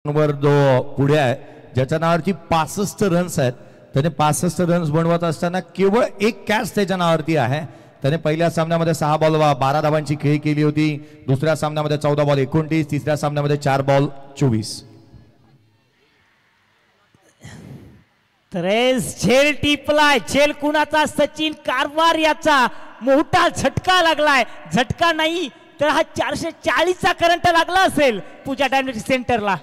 वर जो पुढे आहे ज्याच्या नावावरती 65 रन्स आहेत, त्याने 65 रन्स बनवत असताना केवळ 1 कॅच त्याच्या नावावरती आहे. त्याने पहिल्या सामन्यामध्ये 6 बॉल 12 धावांची खेळी केली होती, दुसऱ्या सामन्यामध्ये 14 बॉल 29, तिसऱ्या सामन्यामध्ये 4 बॉल 24. रेस झेल टिपलाय, झेल कुणाचा, सचिन कारवार याचा मोठा झटका लागलाय. झटका नाही तर हा 440चा करंट लागला असेल पूजा डायनॉस्टिक सेंटरला.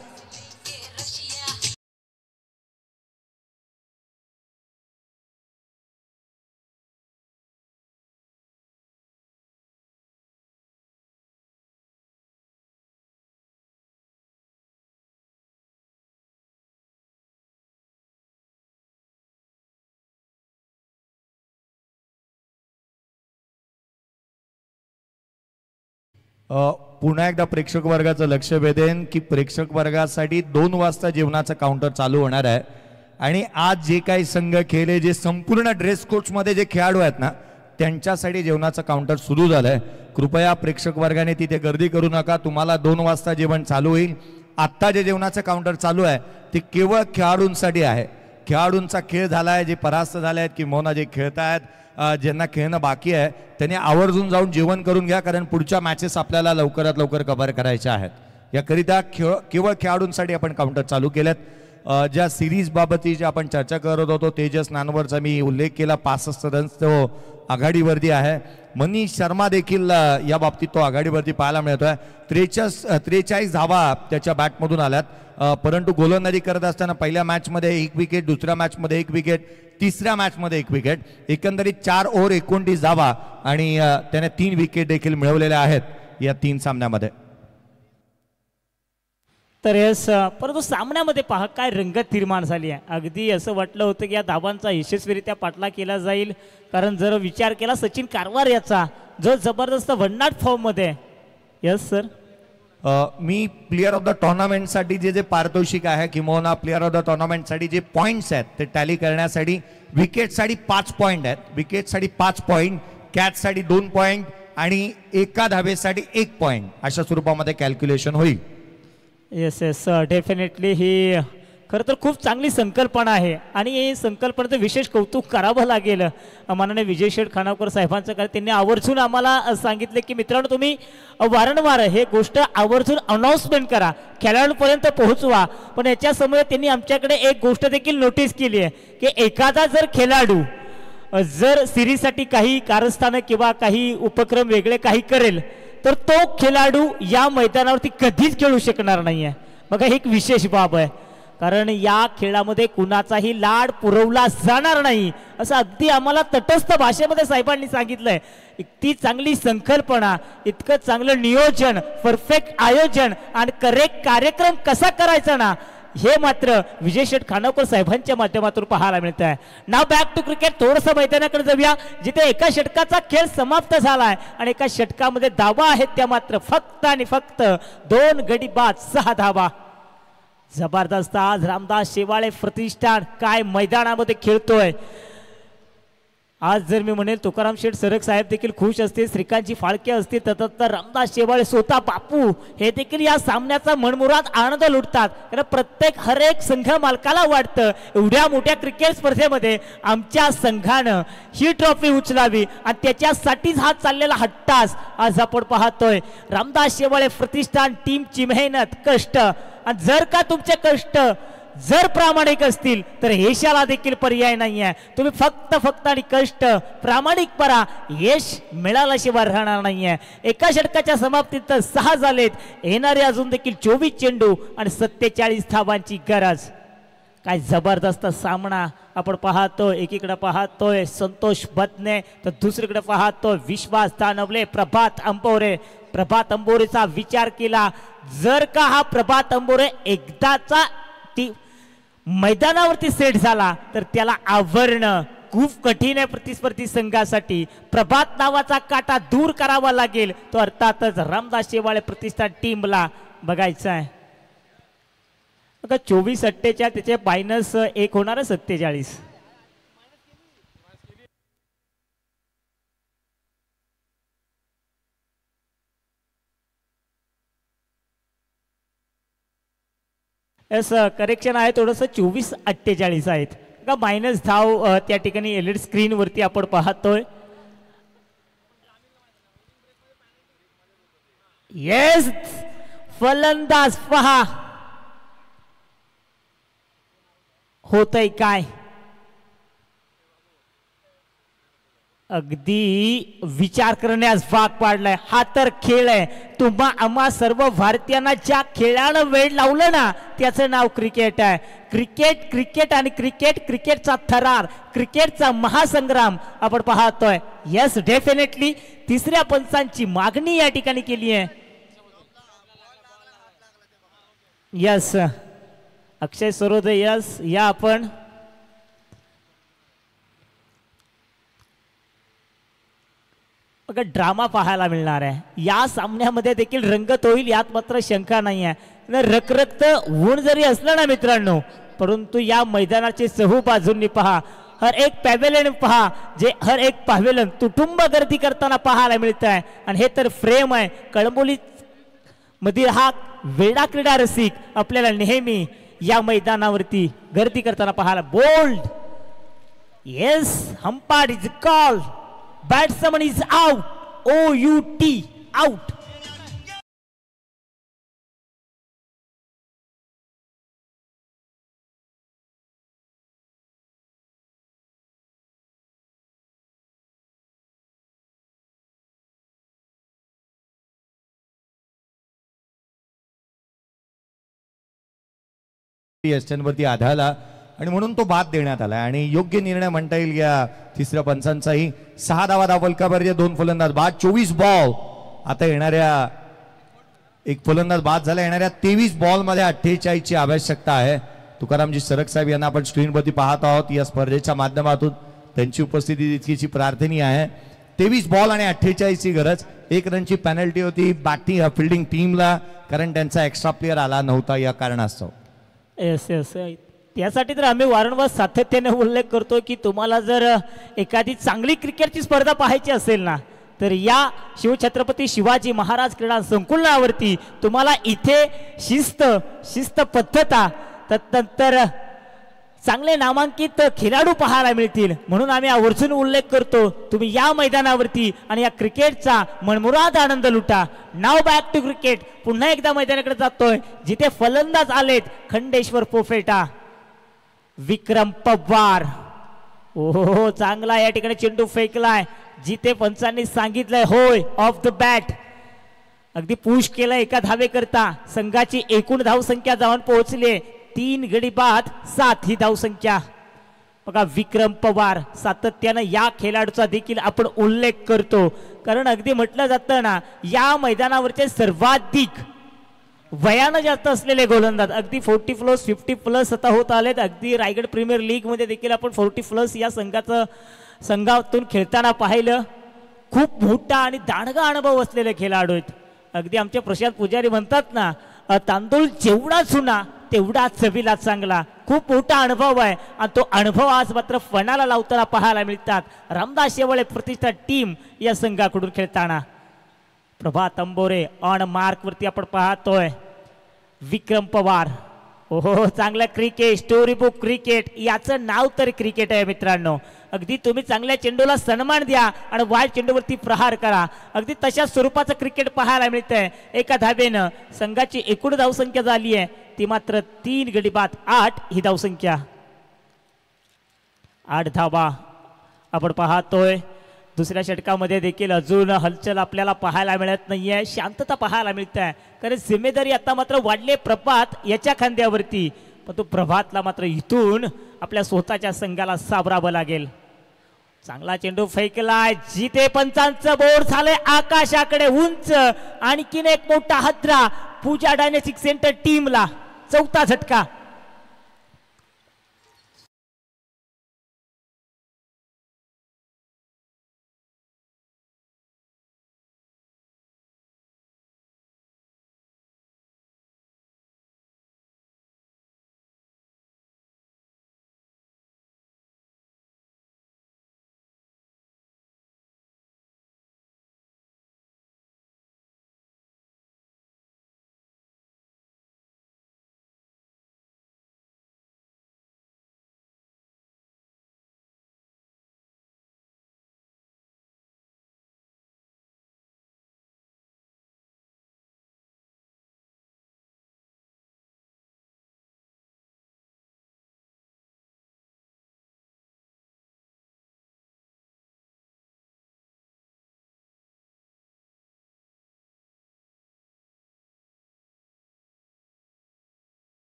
पुन्हा एकदा प्रेक्षक वर्गाचं लक्ष वेधेन की प्रेक्षक वर्गासाठी 2 वाजता जेवणाचं काउंटर चालू होणार आहे. आणि आज जे काही संघ खेळले, जे संपूर्ण ड्रेस कोड्समध्ये जे खेळाडू आहेत ना, त्यांच्यासाठी जेवणाचं काउंटर सुरू झालंय. कृपया प्रेक्षक वर्गाने तिथे गर्दी करू नका, तुम्हाला 2 वाजता जेवण चालू होईल. आत्ता जे जेवणाचं काउंटर चालू आहे ते केवळ खेळाडूंसाठी आहे. खेळाडूंचा खेळ झालाय, जे परास्त झाले आहेत किंवा जे खेळत आहेत ज्यांना खेळणं बाकी आहे त्यांनी आवर्जून जाऊन जेवण करून घ्या, कारण पुढच्या मॅचेस आपल्याला लवकरात लवकर कव्हर करायच्या आहेत. याकरिता केवळ खेळाडूंसाठी आपण काउंटर चालू केलेत. ज्या सिरीज बाबतची जे आपण चर्चा करत होतो, तेजस नानवरचा मी उल्लेख केला, 65 रन्स तो आघाडीवरती आहे. मनीष शर्मा देखील या बाबतीत तो आघाडीवरती पाहायला मिळतोय. 43 धावा त्याच्या बॅटमधून आल्यात, परंतु गोलंदाजी करत असताना पहिल्या मॅचमध्ये 1 विकेट, दुसऱ्या मॅचमध्ये 1 विकेट, तिसऱ्या मॅचमध्ये 1 विकेट, एकंदरीत 4 ओव्हर 29 धावा आणि त्याने 3 विकेट देखील मिळवलेल्या आहेत या 3 सामन्यामध्ये. तर यस, परंतु सामन्यामध्ये पहा काय रंगत निर्माण झाली आहे. अगदी असं वाटलं होतं की या धावांचा यशस्वीरित्या पाठला केला जाईल, कारण जर विचार केला सचिन कारवार याचा जो जबरदस्त वननाट फॉर्ममध्ये. यस सर, मी प्लेअर ऑफ द टुर्नामेंटसाठी जे पारितोषिक आहे किंवा प्लेअर ऑफ द टुर्नामेंटसाठी जे पॉईंट्स आहेत ते टॅली करण्यासाठी विकेटसाठी 5 पॉईंट आहेत, विकेटसाठी 5 पॉईंट, कॅचसाठी 2 पॉईंट आणि एका धावेसाठी 1 पॉईंट अशा स्वरूपामध्ये कॅल्क्युलेशन होईल. येस येस, डेफिनेटली ही खरं तर खूप चांगली संकल्पना आहे आणि ही संकल्पनेचं विशेष कौतुक करावं लागेल माननीय विजय शेठ खानावकर साहेबांचं. कारण त्यांनी आवर्जून आम्हाला सांगितले की मित्रांनो तुम्ही वारंवार हे गोष्ट आवर्जून अनाऊन्समेंट करा, खेळाडूंपर्यंत पोहोचवा. पण याच्यासमोर त्यांनी आमच्याकडे एक गोष्ट देखील नोटीस केली आहे की एखादा जर खेळाडू जर सिरीजसाठी काही कारस्थानं किंवा काही उपक्रम वेगळे काही करेल तर तो खेळाडू या मैदानावरती कधीच खेळू शकणार नाही आहे. बघा ही एक विशेष बाब आहे, कारण या खेळामध्ये कुणाचाही लाड पुरवला जाणार नाही असं अगदी आम्हाला तटस्थ भाषेमध्ये साहेबांनी सांगितलंय. इतकी चांगली संकल्पना, इतकं चांगलं नियोजन, परफेक्ट आयोजन आणि करेक्ट कार्यक्रम कसा करायचा ना, हे मात्र विजय शेठ खानावकर साहेबांच्या माध्यमातून पाहायला मिळत आहे. नाव बॅक टू क्रिकेट, थोडंसं मैदानाकडे जाऊया जिथे एका षटकाचा खेळ समाप्त झालाय आणि एका षटकामध्ये धावा आहेत त्या मात्र फक्त आणि फक्त 2 गडी बाद 6 धावा. जबरदस्त आज रामदास शेवाळे प्रतिष्ठान काय मैदानामध्ये खेळतोय. आज जर मी म्हणेल तुकाराम शेठ सरग साहेब देखील खुश असतील, श्रीकांतजी फाळके असतील, तर रामदास शेवाळे स्वतः बापू हे देखील या सामन्याचा मनमुराद आनंद लुटतात. कारण प्रत्येक हर एक संघ मालकाला वाटतं एवढ्या मोठ्या क्रिकेट स्पर्धेमध्ये आमच्या संघानं ही ट्रॉफी उचलावी आणि त्याच्यासाठीच हा चाललेला हट्टास आज आपण पाहतोय. रामदास शेवाळे प्रतिष्ठान टीमची मेहनत, कष्ट, आणि जर का तुमचे कष्ट जर प्रामाणिक असतील तर यशाला देखील पर्याय नाही आहे. तुम्ही फक्त आणि कष्ट प्रामाणिकपणा यश मिळाल्याशिवाय राहणार नाही आहे. एका षटकाच्या समाप्तीत 6 झालेत, येणारे अजून देखील 24 चेंडू आणि 47 धावांची गरज. काय जबरदस्त सामना आपण पाहतोय. एकीकडे पाहतोय संतोष बदने तर दुसरीकडे पाहतोय विश्वास दानवले, प्रभात अंबोरे. प्रभात अंबोरेचा विचार केला, जर का हा प्रभात अंबोरे एकदाचा ती मैदानावरती सेट झाला तर त्याला आवरणं खूप कठीण आहे प्रतिस्पर्धी संघासाठी. प्रभात नावाचा काटा दूर करावा लागेल, तो अर्थातच रामदास शेवाळे प्रतिष्ठान टीमला बघायचा आहे. बघा 24-48 त्याचे -1 होणार आहे 47. करेक्शन आहे थोडंसं 24-48 आहेत का मायनस धाव त्या ठिकाणी एलईडी स्क्रीन वरती आपण पाहतोय. येस, फलंदाज पहा होतय काय. अगदी विचार करण्यास भाग पाडलाय. हा तर खेळ आहे. तुम्हा आम्हा सर्व भारतीयांना ज्या खेळानं वेळ लावलं ना त्याचं नाव क्रिकेट आहे. क्रिकेट क्रिकेट आणि क्रिकेटचा थरार, क्रिकेटचा महासंग्राम आपण पाहतोय. यस, डेफिनेटली तिसऱ्या पंचांची मागणी या ठिकाणी केली आहे. यस, अक्षय सरोदे, यस या आपण ड्रामा पाहायला मिळणार आहे. या सामन्यामध्ये देखील रंगत होईल यात मात्र शंका नाही आहे. रखरखत ऊन जरी असलं ना मित्रांनो, परंतु या मैदानाचे चहू बाजूंनी पहा, हर एक पॅव्हेलियन पहा, जे हर एक पॅव्हेलियन तुटुंब गर्दी करताना पाहायला मिळत आहे. आणि हे तर फ्रेम आहे. कळंबोली मधील हा वेडा क्रीडा रसिक आपल्याला नेहमी या मैदानावरती गर्दी करताना पाहायला. Bowled Yes, umpire is called. Batsman is out. OUT, out. यष्ट्यांवरती आढळला आणि म्हणून तो बाद देण्यात आला आणि योग्य निर्णय म्हणता येईल या तिसऱ्या पंचांचाही. 6 धावा फलकावरती 2 फलंदाज बाद. 24 बॉल आता येणाऱ्या एक फलंदाज बाद झाला. येणाऱ्या 23 बॉल मध्ये 48 ची आवश्यकता आहे. तुकारामजी सरक साहेब यांना आपण स्क्रीनवरती पाहत आहोत या स्पर्धेच्या माध्यमातून. त्यांची उपस्थिती तितकीची प्रार्थनीय आहे. 23 बॉल आणि 48 ची गरज. 1 रनची पेनल्टी होती बॅटिंग फिल्डिंग टीमला कारण त्यांचा एक्स्ट्रा प्लेअर आला नव्हता या कारणास्तव. येस येस, त्यासाठी तर आम्ही वारंवार सातत्याने उल्लेख करतो की तुम्हाला जर एखादी चांगली क्रिकेटची स्पर्धा पाहायची असेल ना तर या शिवछत्रपती शिवाजी महाराज क्रीडा संकुलावरती तुम्हाला इथे शिस्त पद्धता तदनंतर चांगले नामांकित खेळाडू पाहायला मिळतील. म्हणून आम्ही आवर्जून उल्लेख करतो तुम्ही या मैदानावरती आणि या क्रिकेटचा मनमुराद आनंद लुटा. नाव बॅक टू क्रिकेट. पुन्हा एकदा मैदानाकडे जातोय जिथे फलंदाज आलेत खंडेश्वर पोफेटा, विक्रम पवार. ओहो, चांगला या ठिकाणी चेंडू फेकलाय जिथे पंचांनी सांगितलंय होय ऑफ द बॅट. अगदी पुश केलं एका धावेकरता. संघाची एकूण धावसंख्या जाऊन पोहोचली 3 गडी बाद 7 ही धावसंख्या. बघा विक्रम पवार सातत्यानं या खेळाडूचा देखील आपण उल्लेख करतो कारण अगदी म्हटलं जातं ना या मैदानावरचे सर्वाधिक वयानं जास्त असलेले गोलंदाज अगदी 40+ 50+ आता होत आलेत. अगदी रायगड प्रीमियर लीग मध्ये देखील आपण 40+ या संघातून खेळताना पाहिलं. खूप मोठा आणि दांडगा अनुभव असलेले खेळाडू आहेत. अगदी आमचे प्रशांत पुजारी म्हणतात ना तांदूळ जेवढा जुना तेवढा चवीला चांगला. खूप मोठा अनुभव आहे आणि तो अनुभव आज मात्र फणाला लावताना पाहायला मिळतात. रामदास शेवाळे प्रतिष्ठा टीम या संघाकडून खेळताना. प्रभात अंबोरे ऑन मार्क वरती आपण पाहतोय. विक्रम पवार. ओहो, चांगला क्रिकेट, स्टोरी बुक क्रिकेट याचं नाव तर क्रिकेट आहे मित्रांनो. अगदी तुम्ही चांगल्या चेंडूला सन्मान द्या आणि वाईट चेंडूवरती प्रहार करा. अगदी तशा स्वरूपाचं क्रिकेट पाहायला मिळतंय. एका धावेनं संघाची एकूण धावसंख्या झाली आहे ती मात्र 3 गडी बाद 8 ही धावसंख्या. 8 धावा आपण पाहतोय. दुसऱ्या षटकामध्ये देखील अजून हलचल आपल्याला पाहायला मिळत नाहीये. शांतता पाहायला मिळत आहे कारण जिम्मेदारी आता मात्र वाढले प्रभात याच्या खांद्यावरती. पण तो प्रभातला मात्र इथून आपल्या स्वतःच्या संघाला सावरावं लागेल. चांगला चेंडू फेकलाय जिथे पंचांचं बोर्ड झालंय आकाशाकडे उंच. आणखीन एक मोठा हत्रा पूजा डायनेस्टिक सेंटर टीमला. 4था झटका.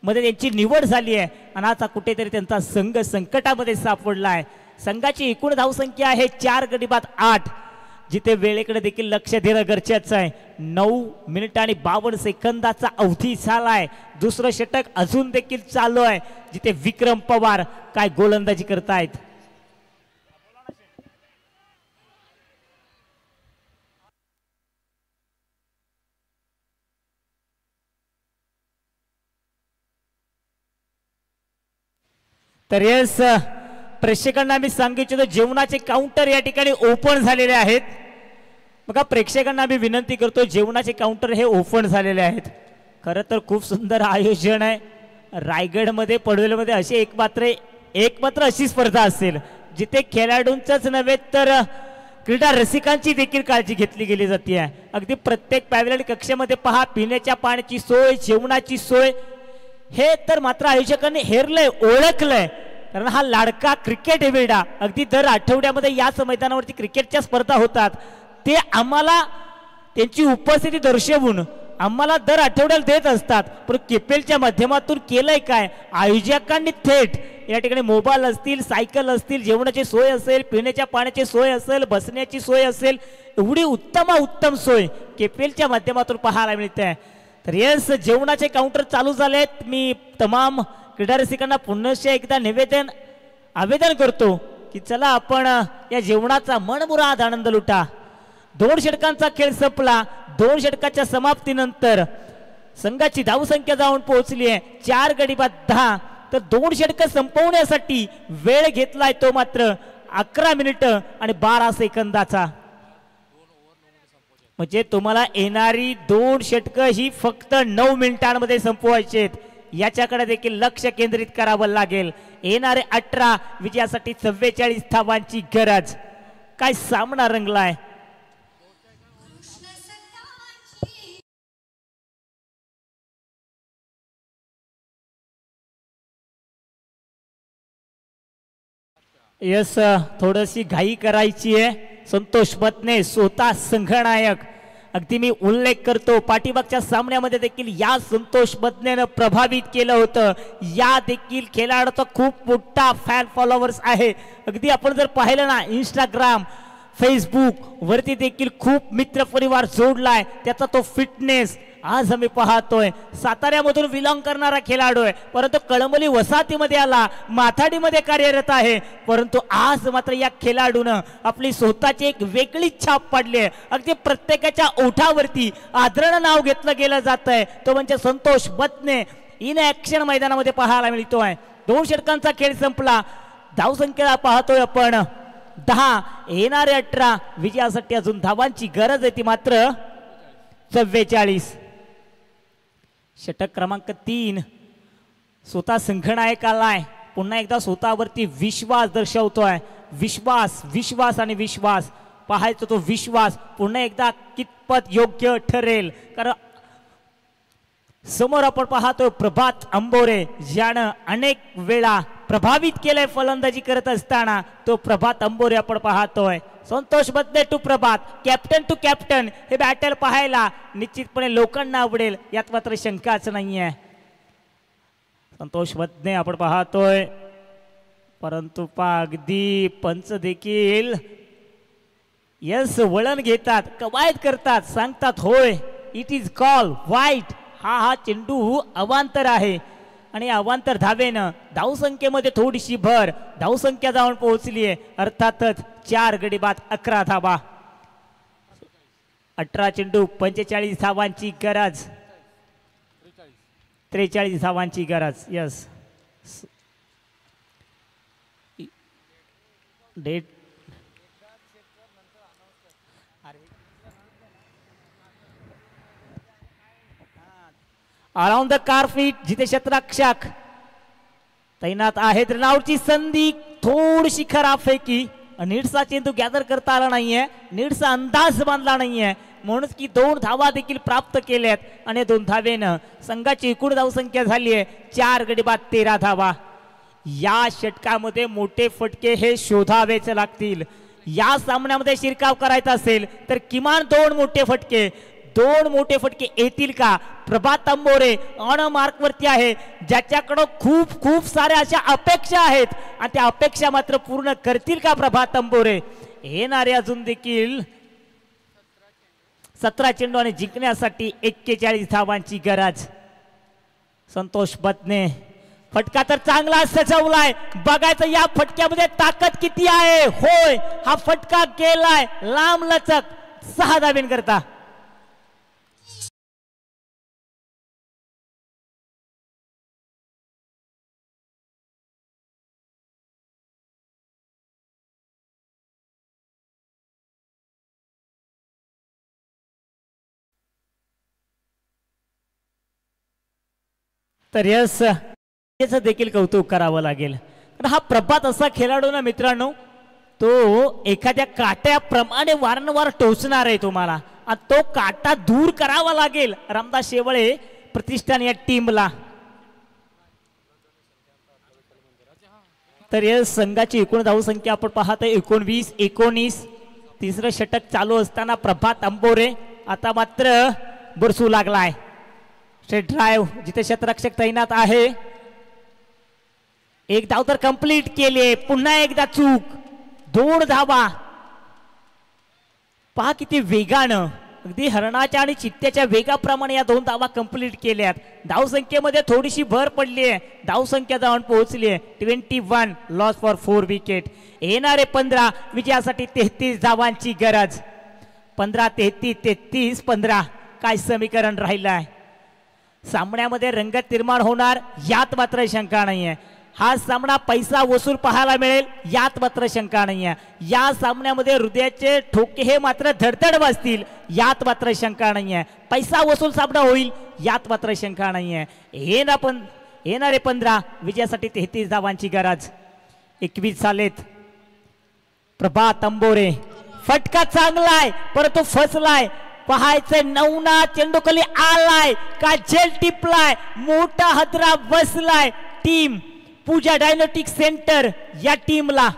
मध्ये त्यांची निवड झाली आहे आणि आता कुठेतरी त्यांचा संघ संकटामध्ये सापडला आहे. संघाची एकूण धावसंख्या आहे 4 गडी बाद 8 जिथे वेळेकडे देखील लक्ष देणं गरजेचं आहे. 9 मिनिट आणि 52 सेकंदाचा अवधी झालाय. दुसरं षटक अजून देखील चालू आहे जिथे विक्रम पवार काय गोलंदाजी करतायत. तर येस प्रेक्षकांना मी सांगितलं जेवणाचे काउंटर या ठिकाणी ओपन झालेले आहेत. बघा प्रेक्षकांना मी विनंती करतो जेवणाचे काउंटर हे ओपन झालेले आहेत. खरं तर खूप सुंदर आयोजन आहे. रायगडमध्ये पडवेलमध्ये अशी एकमात्र अशी स्पर्धा असेल जिथे खेळाडूंचंच नव्हे तर क्रीडा रसिकांची देखील काळजी घेतली गेली जाते. अगदी प्रत्येक पॅव्हलियन कक्षामध्ये पहा पिण्याच्या पाण्याची सोय, जेवणाची सोय, हे तर मात्र आयोजकांनी हेरलंय, ओळखलंय. कारण हा लाडका क्रिकेट वेडा अगदी दर आठवड्यामध्ये याच मैदानावरती क्रिकेटच्या स्पर्धा होतात. ते आम्हाला त्यांची उपस्थिती दर्शवून आम्हाला दर आठवड्याला देत असतात. पण केपेलच्या माध्यमातून केलंय काय, आयोजकांनी थेट या ठिकाणी मोबाईल असतील, सायकल असतील, जेवणाची सोय असेल, पिण्याच्या पाण्याची सोय असेल, बसण्याची सोय असेल, एवढी उत्तम सोय केपेलच्या माध्यमातून पाहायला मिळते. तर येस जेवणाचे काउंटर चालू झालेत. मी तमाम क्रीडा रसिकांना पुन्हा एकदा आवेदन करतो की चला आपण या जेवणाचा मनमुराद आनंद लुटा. 2 षटकांचा खेळ संपला. 2 षटकाच्या समाप्तीनंतर संघाची धावसंख्या जाऊन पोहोचली आहे 4 गडी बाद 10. तर 2 षटक संपवण्यासाठी वेळ घेतलाय तो मात्र 11 मिनिटं आणि 12 सेकंदाचा. म्हणजे तुम्हाला येणारी 2 षटक ही फक्त 9 मिनिटांमध्ये संपवायची आहेत. याच्याकडे देखील लक्ष केंद्रित करावं लागेल. येणारे 18 विजयासाठी 44 धावांची गरज. काय सामना रंगलाय. यस थोडीशी घाई करायची आहे. संतोष बत्ने स्वतः संघनायक. अगदी मी उल्लेख करतो पाठीमागच्या सामन्यामध्ये देखील या संतोष बत्नेनं प्रभावित केलं होतं. या देखील खेळाडूचा खूप मोठा फॅन फॉलोअर्स आहे. अगदी आपण जर पाहिलं ना इंस्टाग्राम, फेसबुक वरती देखील खूप मित्र परिवार जोडलाय. त्याचा तो फिटनेस आज आम्ही पाहतोय. साताऱ्यामधून बिलॉंग करणारा खेळाडू आहे, परंतु कळंबली वसाहतीमध्ये आला, माथाडीमध्ये कार्यरत आहे. परंतु आज मात्र या खेळाडूनं आपली स्वतःची एक वेगळी छाप पाडली आहे. अगदी प्रत्येकाच्या ओठावरती आदरानं नाव घेतलं गेलं जात आहे, तो म्हणजे संतोष बत्ने. इन ऍक्शन मैदानामध्ये पाहायला मिळतोय. 2 षटकांचा खेळ संपला. धावसंख्येला पाहतोय आपण 10, येणारे 18. विजयासाठी अजून धावांची गरज आहे ती मात्र 44. षटक क्रमांक 3 स्वतः संघनायक आलाय. पुन्हा एकदा स्वतःवरती विश्वास दर्शवतोय. विश्वास आणि विश्वास पाहायचा तो विश्वास पुन्हा एकदा कितपत योग्य ठरेल. कारण समोर आपण पाहतोय प्रभात अंबोरे, ज्यानं अनेक वेळा प्रभावित केलंय फलंदाजी करत असताना. तो प्रभात अंबोरे आपण पाहतोय. Santosh Batne to Prabhat, captain to captain. हे बॅटल पाहायला निश्चितपणे लोकांना आवडेल, यात मात्र शंकाच नाहीये. संतोष बत्ने आपण पाहतोय, परंतु अगदी पंच देखील यस वळण घेतात, कवायत करतात, सांगतात होय इट इज कॉल वाईट. हा चेंडू अवांतर आहे आणि अवांतर धावेनं धावसंख्येमध्ये थोडीशी भर. धावसंख्या जाऊन पोहोचली आहे. अर्थातच 4 गडी बाद 11 धावा. 18 चेंडू 45 धावांची गरज. 43 धावांची गरज. यस डेट अराउंड द कारफीट जिथे क्षेत्ररक्षक तैनात आहेत. रनआउटची संधी थोडीशी खराब फेकी. नीटचा चेंडू गॅदर करता आला नाहीये, नीटचा अंदाज बांधला नाहीये, म्हणून की 2 धावा देखील प्राप्त केल्यात आणि 2 धावेनं संघाची एकूण धावसंख्या झाली आहे 4 गडी बाद 13 धावा. या षटकामध्ये मोठे फटके हे शोधावेच लागतील. या सामन्यामध्ये शिरकाव करायचा असेल तर किमान 2 मोठे फटके येतील का? प्रभात अंबोरे ऑन मार्क वरती आहे, ज्याच्याकडे खूप साऱ्या अशा अपेक्षा आहेत आणि त्या अपेक्षा मात्र पूर्ण करतील का प्रभात अंबोरे? येणारे अजून देखील 17 चेंडू आणि जिंकण्यासाठी 41 धावांची गरज. संतोष बत्ने फटका तर चांगला सजवलाय. बघायचं या फटक्यामध्ये ताकद किती आहे. होय हा फटका गेलाय लांब लचक 6 धावेंकरता. तर यस याचं देखील कौतुक करावं लागेल. कारण हा प्रभात असा खेळाडू ना मित्रांनो, तो एखाद्या काट्याप्रमाणे वारंवार टोचणार आहे तुम्हाला, आणि तो काटा दूर करावा लागेल रामदास शेवळे प्रतिष्ठान या टीमला. तर या संघाची एकूण धावसंख्या आपण पाहतोय 19-19. तिसरं षटक चालू असताना प्रभात अंबोरे आता मात्र बरसू लागलाय. स्ट्रेट ड्राईव्ह जिथे क्षेत्ररक्षक तैनात आहे. एक धाव तर कंप्लीट केली, पुन्हा एकदा चूक. 2 धावा. पहा किती वेगानं, अगदी हरणाच्या आणि चित्त्याच्या वेगाप्रमाणे या 2 धावा कंप्लीट केल्यात. धावसंख्येमध्ये थोडीशी भर पडली आहे, धावसंख्या जाऊन पोहोचली आहे 21. Loss for 4 wicket. येणारे 15 विजयासाठी 33 धावांची गरज. 15-33-33-15 काय समीकरण राहिलं आहे. सामन्यामध्ये रंगत निर्माण होणार यात मात्र शंका नाहीये. हा सामना पैसा वसूल पाहायला मिळेल यात मात्र शंका नाहीये. या सामन्यामध्ये हृदयाचे ठोके हे मात्र धडधड वाजतील यात मात्र शंका नाहीये. पैसा वसूल सामना होईल यात मात्र शंका नाहीये. येणारे 15 विजयासाठी 33 धावांची गरज. 21 झालेत. प्रभात अंबोरे फटका चांगलाय परंतु फसलाय. पहायचे नवना चेंडूखाली आलाय का झेल टिपलाय, मोठा हदरा बसलाय टीम पूजा डायनोटिक सेंटर या टीमला.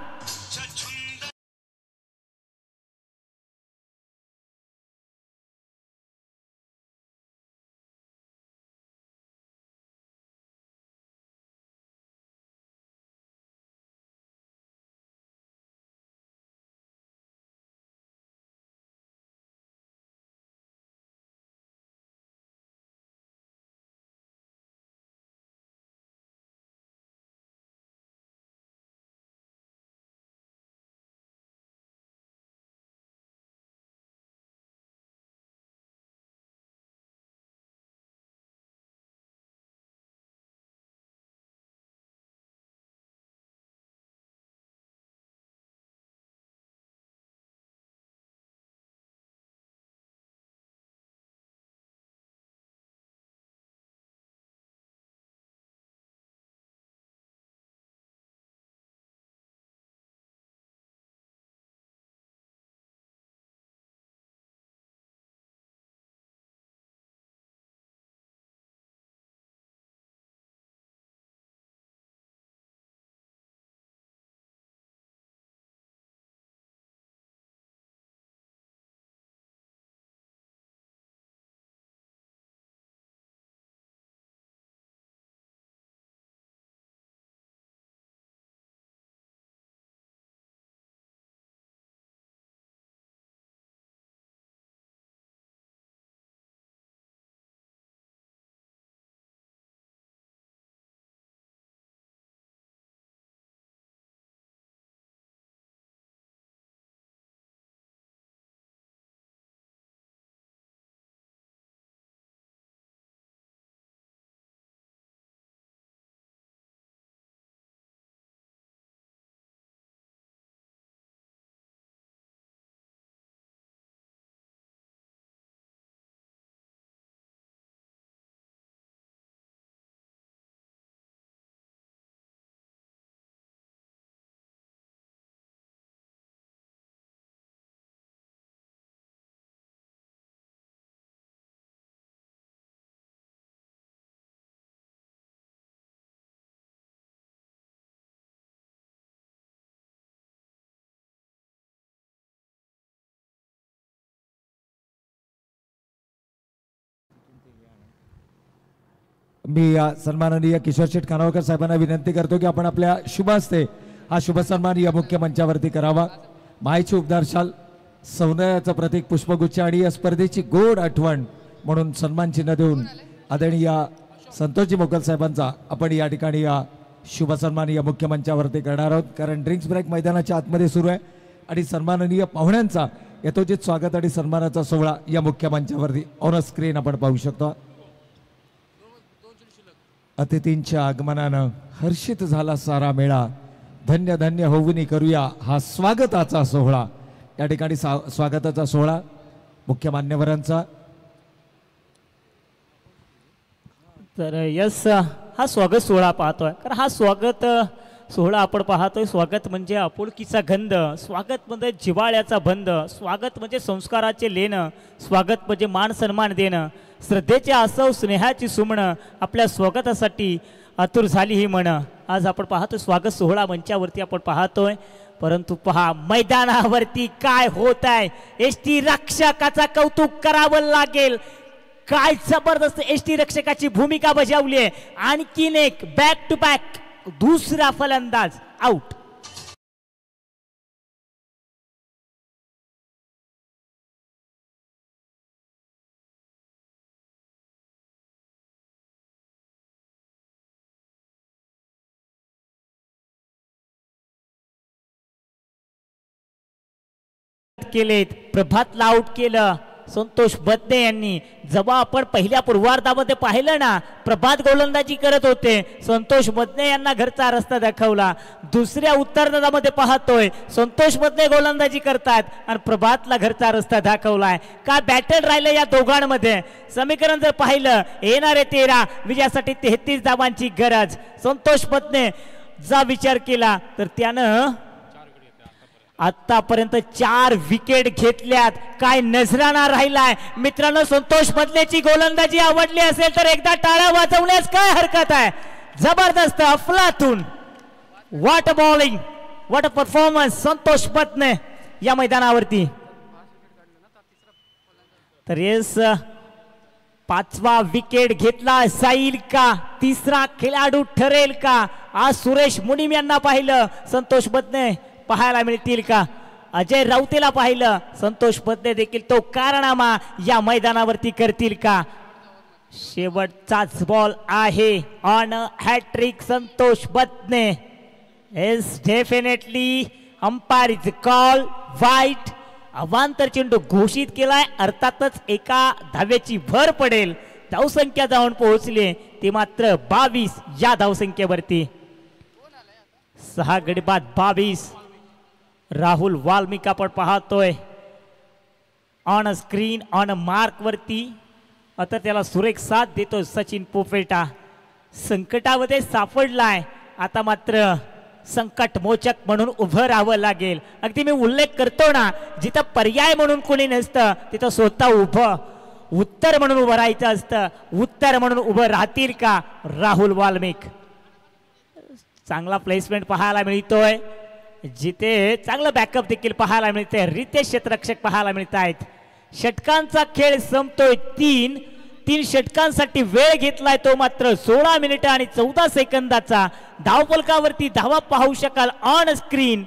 मी सन्माननीय किशोर शेठ खानावकर साहेबांना विनंती करतो की आपण आपल्या शुभ हस्ते हा शुभ सन्मान या मुख्य मंचावरती करावा. मायची उपदारशाल सौंदर्याचं प्रतीक पुष्पगुच्छ आणि या स्पर्धेची गोड आठवण म्हणून सन्मान चिन्ह देऊन आदरणीय संतोषजी मोगल साहेबांचा आपण या ठिकाणी या शुभ सन्मान या मुख्य मंचावरती करणार आहोत. कारण ड्रिंक्स ब्रेक मैदानाच्या आतमध्ये सुरू आहे आणि सन्माननीय पाहुण्यांचा यथोचित स्वागत आणि सन्मानाचा सोहळा या मुख्य मंचावरती ऑन स्क्रीन आपण पाहू शकतो. अतिथींच्या आगमनानं हर्षित झाला सारा मेळा, धन्य धन्य होऊनी करूया हा स्वागताचा सोहळा. या ठिकाणी स्वागताचा सोहळा मुख्य मान्यवरांचा. तर यस हा स्वागत सोहळा पाहतोय. कारण हा स्वागत सोहळा आपण पाहतोय. स्वागत म्हणजे आपुलकीचा गंध, स्वागत म्हणजे जिव्हाळ्याचा बंध, स्वागत म्हणजे संस्काराचे लेणं, स्वागत म्हणजे मान सन्मान देणं, श्रद्धेचे आसव स्नेहाची सुमणं, आपल्या स्वागतासाठी आतुर झाली ही म्हण. आज आपण पाहतोय स्वागत सोहळा मंचावरती आपण पाहतोय. परंतु पहा मैदानावरती काय होत आहे. एसटी रक्षकाचा कौतुक करावं लागेल. काय जबरदस्त एसटी रक्षकाची भूमिका बजावली आहे. आणखीन एक बॅक टू बॅक दुसरा फलंदाज आउट. केलेत, प्रभातला आउट केलं संतोष बदने यांनी. जेव्हा आपण पहिल्या पूर्वार्धामध्ये पाहिलं ना, प्रभात गोलंदाजी करत होते, संतोष बदने यांना घरचा रस्ता दाखवला. दुसऱ्या उत्तरार्धामध्ये पाहतोय संतोष बदने गोलंदाजी करतात आणि प्रभातला घरचा रस्ता दाखवलाय. का बॅटल राहिलं या दोघांमध्ये. समीकरण जर पाहिलं, येणारे 13 विजयासाठी 33 धावांची गरज. संतोष बदने जा विचार केला तर त्यानं आतापर्यंत 4 विकेट घेतल्यात. काय नजराना राहिलाय मित्रांनो. संतोष बदलेची गोलंदाजी आवडली असेल तर एकदा टाळ्या वाजवण्यास काय हरकत आहे. जबरदस्त अफलातून what bowling, what performance Santosh Badne या मैदानावरती. तर येस 5वा विकेट घेतला जाईल का, तिसरा खेळाडू ठरेल का. आज सुरेश मुनीम यांना पाहिलं, संतोष बदने पाहायला मिळतील का. अजय राऊतेला पाहिलं, संतोष बदने देखील तो कारनामा या मैदानावरती करतील का. शेवटचाच बॉल आहे on hattrick Santosh Badne. Yes definitely umpire is call wide. अवांतर चेंडू घोषित केलाय. अर्थातच एका धावेची भर पडेल. धावसंख्या जाऊन पोहोचले ती मात्र 22 या धावसंख्येवरती. 6 गडी बाद 22. राहुल वाल्मिक आपण पाहतोय ऑन स्क्रीन ऑन मार्क वरती. आता त्याला सुरेख साथ देतो सचिन पोपेटा. संकटामध्ये सापडलाय. आता मात्र संकट मोचक म्हणून उभं राहावं लागेल. अगदी मी उल्लेख करतो ना, जिथं पर्याय म्हणून कोणी नसतं तिथं स्वतः उभं उत्तर म्हणून उभं राहायचं असतं. उत्तर म्हणून उभं राहतील का राहुल वाल्मिक. चांगला प्लेसमेंट पाहायला मिळतोय. जिथे चांगलं बॅकअप देखील पाहायला मिळते. रितेश क्षेत्ररक्षक पाहायला मिळत आहेत. षटकांचा खेळ संपतोय. 3 षटकांसाठी वेळ घेतलाय तो मात्र 16 मिनिटं आणि 14 सेकंदाचा. धावफलकावरती धावा पाहू शकाल ऑन स्क्रीन.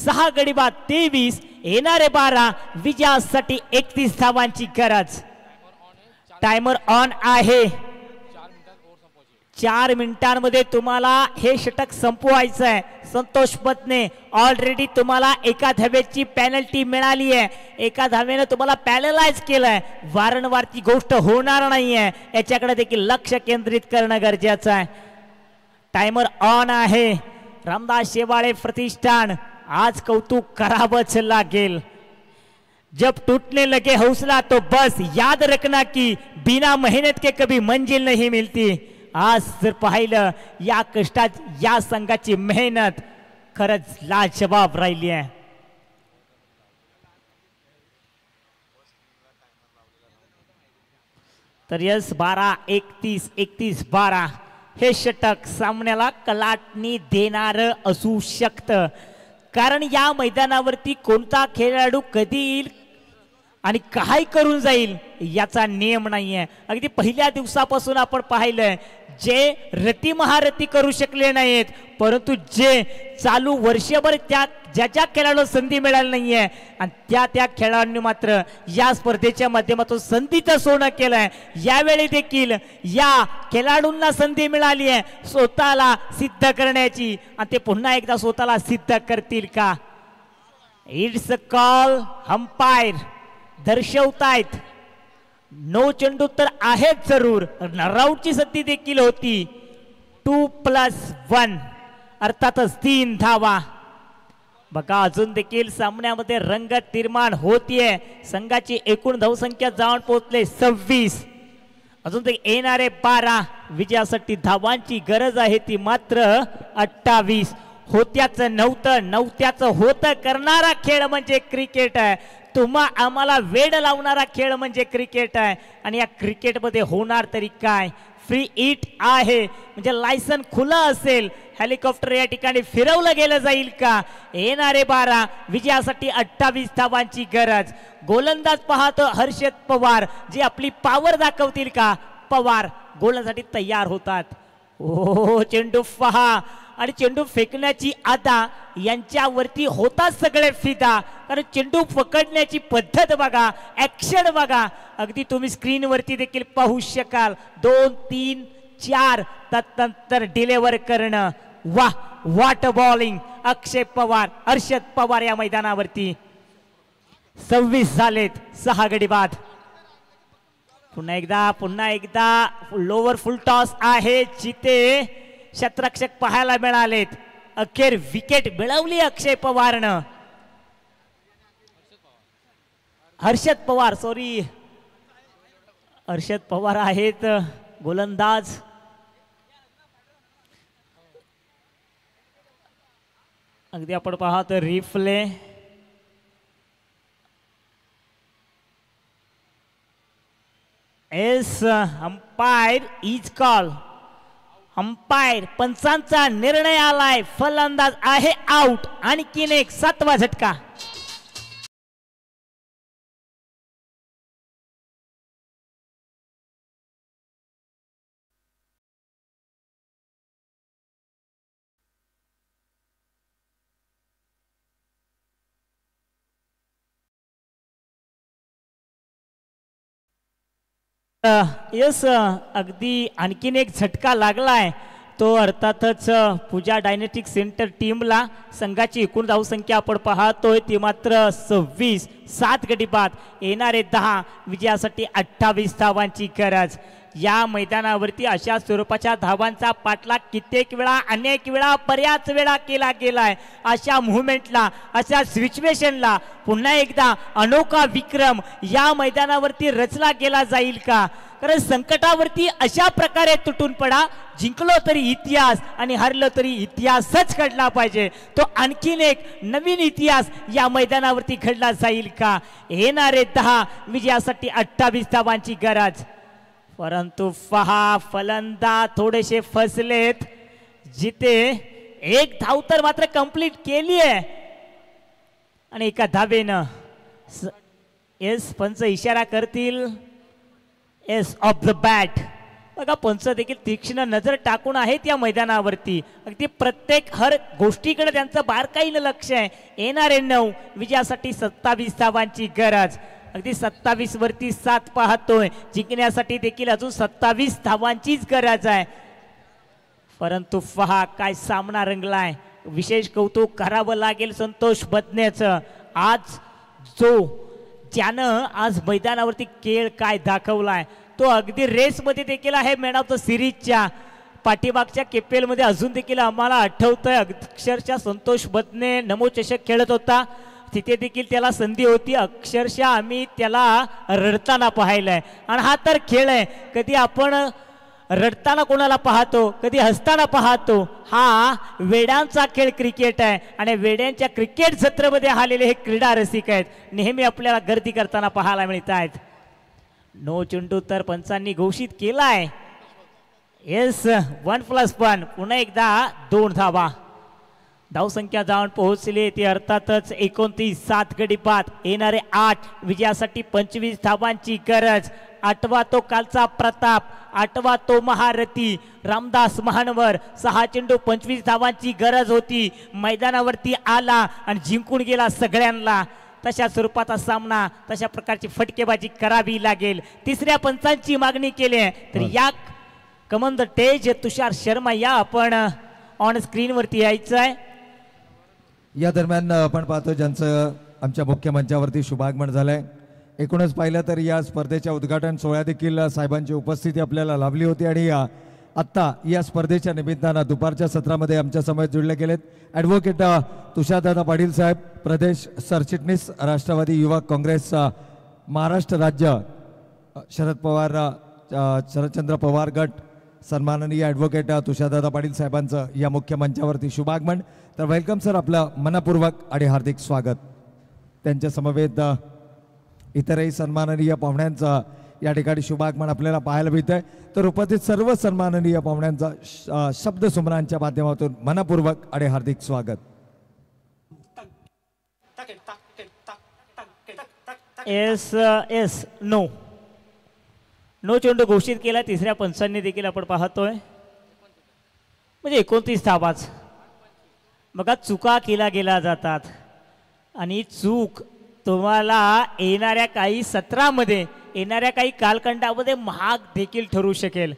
6 गडी बाद 23. येणारे 12 विजयासाठी 31 धावांची गरज. टायमर ऑन आहे. 4 मिनिटांमध्ये तुम्हाला हे षटक संपवायचं आहे. संतोष बदने ऑलरेडी तुम्हाला एका धावेची पेनल्टी मिळाली आहे. एका धावेनं तुम्हाला पॅनलाइज केलंय. वारंवार ती गोष्ट होणार नाहीये. याच्याकडे देखील लक्ष केंद्रित करणं गरजेचं आहे. टायमर ऑन आहे. रामदास शेवाळे प्रतिष्ठान आज कौतुक करावंच लागेल. जब टूटने लगे हौसला तो बस याद रखना की बिना मेहनत के कभी मंजिल नहीं मिलती. आज जर पाहिलं या कष्टात या संघाची मेहनत खरंच लाजवाब राहिली आहे. तर यस 12-31-31-12 हे षटक सामन्याला कलाटणी देणारं असू शकतं. कारण या मैदानावरती कोणता खेळाडू कधी येईल आणि काय करून जाईल याचा नियम नाहीये. अगदी पहिल्या दिवसापासून आपण पाहिलंय जे रती महारथी करू शकले नाहीत, परंतु जे चालू वर्षभर ज्या खेळाडूला संधी मिळाली नाहीये आणि त्या खेळाडूंनी मात्र या स्पर्धेच्या माध्यमातून संधीचं सोनं केलंय. यावेळी देखील या खेळाडूंना संधी मिळाली आहे स्वतःला सिद्ध करण्याची आणि ते पुन्हा एकदा स्वतःला सिद्ध करतील का. It's a call. अंपायर दर्शवतायत नो चेंडू तर आहेत जरूर. रनआउटची संधी देखील होती. 2+1 अर्थातच 3 धावा. बघा अजून देखील सामन्यामध्ये रंगत निर्माण होतीये. संघाची एकूण धावसंख्या जाऊन पोहोचले 26. अजून ते येणारे 12 विजयासाठी धावांची गरज आहे ती मात्र 28. होत्याचं नव्हत्याचं होतं करणारा खेळ म्हणजे क्रिकेट आहे. तुम्हा आम्हाला वेड लावणारा खेळ म्हणजे क्रिकेट आहे. आणि या क्रिकेटमध्ये होणार तरी काय. फ्री हिट आहे म्हणजे लायसन खुलं असेल. हेलिकॉप्टर या ठिकाणी फिरवलं गेलं जाईल का. येणारे 12 विजयासाठी 28 धावांची गरज. गोलंदाज पाहतो हर्षद पवार जे आपली पॉवर दाखवतील का. पवार गोलंदाजासाठी तयार होतात. ओ चेंडू पहा आणि चेंडू फेकण्याची आदा यांच्यावरती होतात सगळे फिदा. कारण चेंडू पकडण्याची पद्धत बघा, ऍक्शन बघा. अगदी तुम्ही स्क्रीनवरती देखील पाहू शकाल. 2, 3, 4 तत्नंतर डिलेवर करणं. वाह वाट बॉलिंग. अक्षय पवार हर्षद पवार या मैदानावरती. 26 झालेत 6 गडी बाद. पुन्हा एकदा लोवर फुल टॉस आहे जिथे क्षेत्ररक्षक पाहायला मिळालेत. अखेर विकेट मिळवली अक्षय पवारनं. हर्षद पवार आहेत गोलंदाज. अगदी आपण पाहतो replay. As umpire is call. Umpire पंचांचा निर्णय आलाय. फलंदाज आहे आउट. आणखीन एक 7वा झटका. यस अगदी आणखीन एक झटका लागलाय. तो अर्थातच पूजा डायनेटिक सेंटर टीमला. संघाची एकूण धावसंख्या आपण पाहतोय ती मात्र 26. 7 गडी बाद. येणारे 10 विजयासाठी 28 धावांची गरज. या मैदानावरती अशा स्वरूपाच्या धावांचा पाठलाग कित्येक वेळा अनेक वेळा बऱ्याच वेळा केला गेलाय. अशा मुवमेंटला अशा सिच्युएशनला पुन्हा एकदा अनोखा विक्रम या मैदानावरती रचला गेला जाईल का. कारण संकटावरती अशा प्रकारे तुटून पडा. जिंकलो तरी इतिहास आणि हरलो तरी इतिहासच घडला पाहिजे. तो आणखीन एक नवीन इतिहास या मैदानावरती घडला जाईल का. येणारे 10 विजयासाठी 28 धावांची गरज. परंतु पहा फलंदाज थोडेसे फसलेत. जिथे एक धाव तर मात्र कंप्लीट केली आहे आणि एका धावेनं एस पंच इशारा करतील. S of the bat. बघा पंच देखील तीक्ष्ण नजर टाकून आहेत या मैदानावरती. अगदी प्रत्येक हर गोष्टीकडे त्यांचं बारकाईनं लक्ष आहे. येणारे 9 विजयासाठी 27 धावांची गरज. अगदी 27 वरती 7 पाहतोय. जिंकण्यासाठी देखील अजून 27 धावांचीच गरज आहे. परंतु पहा काय सामना रंगलाय. विशेष कौतुक करावं लागेल संतोष बदनेचं. ज्यानं आज मैदानावरती खेळ काय दाखवलाय तो अगदी रेसमध्ये देखील आहे. मॅन ऑफ द सिरीजच्या पाठीमागच्या KPL मध्ये अजून देखील आम्हाला आठवतंय अक्षरशः संतोष बदने नमो चषक खेळत होता. तिथे देखील त्याला संधी होती. अक्षरशः आम्ही त्याला रडताना पाहिलंय. आणि हा तर खेळ आहे. कधी आपण रडताना कोणाला पाहतो, कधी हसताना पाहतो. हा वेड्यांचा खेळ क्रिकेट आहे. आणि वेड्यांच्या क्रिकेट जत्रेमध्ये आलेले हे क्रीडा रसिक आहेत. नेहमी आपल्याला गर्दी करताना पाहायला मिळत आहेत. नो चेंडू तर पंचांनी घोषित केलाय. येस 1+1. पुन्हा एकदा 2 धावा. धावसंख्या जाऊन पोहोचली ती अर्थातच 29. 7 गडी बाद. येणारे 8 विजयासाठी 25 धावांची गरज. 8वा तो कालचा प्रताप. 8वा तो महारथी रामदास महानवर. 6 चेंडू 25 धावांची गरज होती. मैदानावरती आला आणि जिंकून गेला सगळ्यांना. तशा स्वरूपाचा सामना तशा प्रकारची फटकेबाजी करावी लागेल. 3ऱ्या पंचांची मागणी केली आहे. तर या कमन द टेज तुषार शर्मा या आपण ऑन स्क्रीनवरती यायचं आहे. या दरम्यान आपण पाहतो ज्यांचं आमच्या मुख्य मंचावरती शुभागमन झालंय. एकूणच पाहिलं तर या स्पर्धेच्या उद्घाटन सोहळ्यात देखील साहेबांची उपस्थिती आपल्याला लाभली होती. आणि आत्ता या स्पर्धेच्या निमित्तानं दुपारच्या सत्रामध्ये आमच्या समोर जुळले गेलेत ॲडव्होकेट तुषारदादा पाटील साहेब, प्रदेश सरचिटणीस राष्ट्रवादी युवक काँग्रेस महाराष्ट्र राज्य, शरद पवार शरदचंद्र पवार गट सन्माननीय ॲडव्होकेट तुषारदादा पाटील साहेबांचं या मुख्य मंचावरती शुभागमन. तर वेलकम सर, आपलं मनपूर्वक आणि हार्दिक स्वागत. त्यांच्या समवेत इतरही सन्माननीय पाहुण्यांचं या ठिकाणी शुभागमन आपल्याला पाहायला मिळतंय. तर उपस्थित सर्व सन्माननीय पाहुण्यांचा शब्दसुमनांच्या माध्यमातून मनपूर्वक आणि हार्दिक स्वागत. एस नो नो चेंडू घोषित केला तिसऱ्या पंचांनी देखील आपण पाहतोय. म्हणजे 29 धावाच. बघा चुका केला गेला जातात आणि चूक तुम्हाला येणाऱ्या काही सत्रामध्ये येणाऱ्या काही कालखंडामध्ये महाग देखील ठरू शकेल.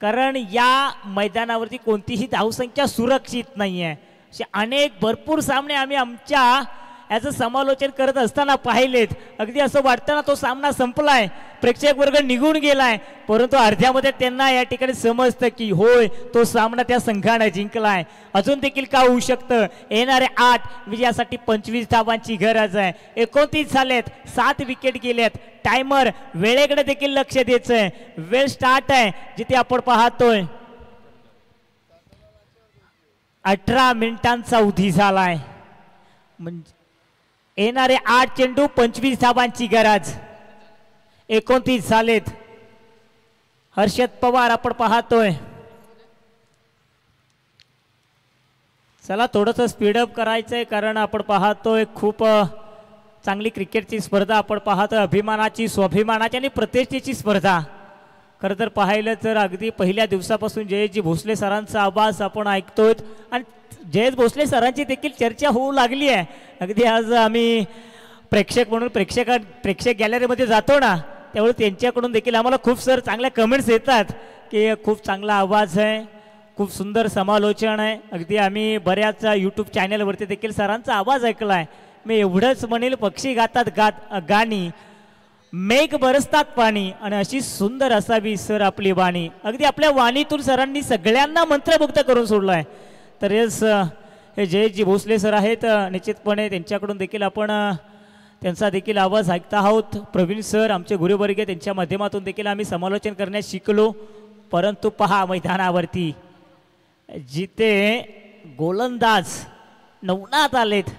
कारण या मैदानावरती कोणतीही धावसंख्या सुरक्षित नाही आहे. असे अनेक भरपूर सामने आम्ही आमच्या याचं समालोचन करत असताना पाहिलेत. अगदी असं वाटतं ना तो सामना संपलाय, प्रेक्षक वर्ग निघून गेलाय, परंतु अर्ध्यामध्ये त्यांना या ठिकाणी समजतं की होय तो सामना त्या संघाने जिंकलाय. अजून देखील काय होऊ शकतं. येणारे 8 विजयासाठी 25 धावांची गरज आहे. 29 झालेत, 7 विकेट गेलेत. टायमर वेळेकडे देखील लक्ष द्यायचंय. वेळ स्टार्ट आहे जिथे आपण पाहतोय 18 मिनिटांचा अवधी झालाय. म्हणजे येणारे 8 चेंडू 25 धावांची गरज. 29 झालेत. हर्षद पवार आपण पाहतोय. चला थोडंसं स्पीडअप करायचंय कारण आपण पाहतोय खूप चांगली क्रिकेटची स्पर्धा आपण पाहतोय. अभिमानाची, स्वाभिमानाची आणि प्रतिष्ठेची स्पर्धा. खरं तर पाहिलं तर अगदी पहिल्या दिवसापासून जयजी भोसले सरांचा आवाज आपण ऐकतोय आणि जयेश भोसले सरांची देखील चर्चा होऊ लागली आहे. अगदी आज आम्ही प्रेक्षक म्हणून प्रेक्षक गॅलरीमध्ये जातो ना त्यावेळी त्यांच्याकडून देखील आम्हाला खूप चांगल्या कमेंट्स येतात की खूप चांगला आवाज आहे, खूप सुंदर समालोचन आहे. अगदी आम्ही बऱ्याच यूट्यूब चॅनलवरती देखील सरांचा आवाज ऐकला आहे. मी एवढंच म्हणेल, पक्षी गातात गाणी, मेघ बरसतात पाणी आणि अशी सुंदर असावी सर आपली वाणी. अगदी आपल्या वाणीतून सरांनी सगळ्यांना मंत्रमुग्ध करून सोडलं आहे. तर येस हे जयजी भोसले सर आहेत, निश्चितपणे त्यांच्याकडून देखील आपण त्यांचा देखील आवाज ऐकता आहोत. प्रवीण सर आमचे गुरुवर्ग, त्यांच्या माध्यमातून देखील आम्ही समालोचन करण्यास शिकलो. परंतु पहा मैदानावरती जिथे गोलंदाज नवनात आलेत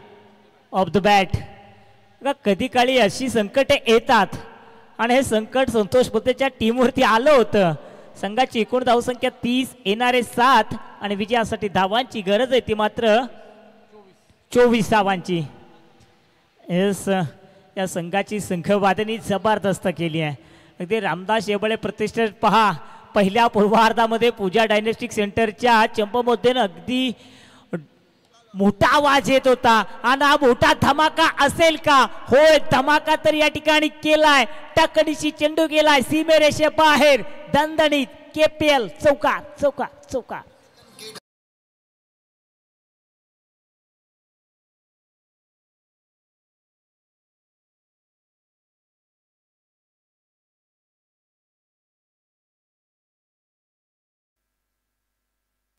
ऑफ द बॅट. कधी काळी अशी संकटे येतात आणि हे संकट संतोष पतेच्या टीमवरती आलं होतं. संघाची एकूण धावसंख्या 30, येणारे 7 आणि विजयासाठी धावांची गरज आहे ती मात्र 24 धावांची. येस या संघाची संघवादनी जबरदस्त केली आहे. अगदी रामदास येबळे प्रतिष्ठित पहा. पहिल्या पूर्वार्धामध्ये पूजा डायनेस्टिक सेंटरच्या चंपमधून अगदी मोठा आवाज येत होता आणि हा मोठा धमाका असेल का? होय, धमाका तर या ठिकाणी केलाय. टकडीशी चेंडू गेलाय सीमेरेषे बाहेर. दणदणीत KPL चौकार चौकार चौकार.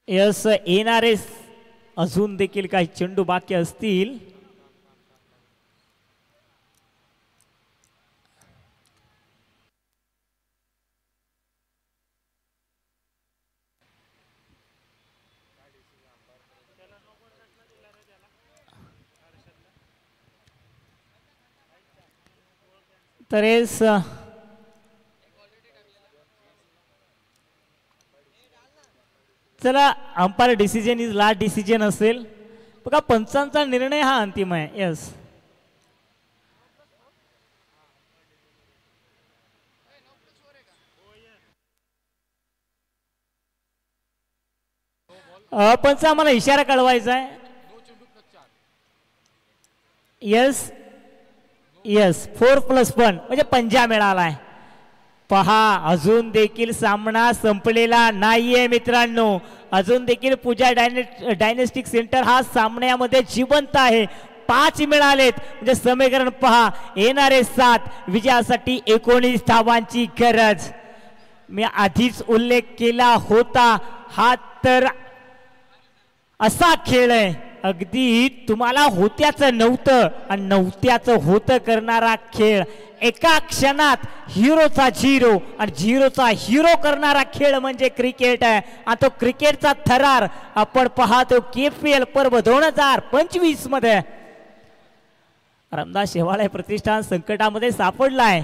यस, येणारे अजून देखील काही चेंडू बाकी असतील. तरेस चला, umpire decision is last decision असेल. बघा पंचांचा निर्णय हा अंतिम आहे. यस, पंच आम्हाला इशारा कळवायचा आहे. यस यस, 4+1 म्हणजे पंजा मिळालाय. पहा, अजून देखील सामना संपलेला नाहीये मित्रांनो. अजून देखील पूजा डायनेस्टिक सेंटर हा सामन्यामध्ये जिवंत आहे. 5 मिळालेत म्हणजे समीकरण पहा. येणारे 7, विजयासाठी 19 धावांची गरज. मी आधीच उल्लेख केला होता, हा तर असा खेळ आहे. अगदी तुम्हाला होत्याचं नव्हतं आणि नव्हत्याचं होतं करणारा खेळ, एका क्षणात हिरोचा झिरो आणि झिरोचा हिरो करणारा खेळ म्हणजे क्रिकेट आहे. आणि तो क्रिकेटचा थरार आपण पाहतो KPL पर्व 2025 मध्ये. रामदास शेवाळे प्रतिष्ठान संकटामध्ये सापडलाय,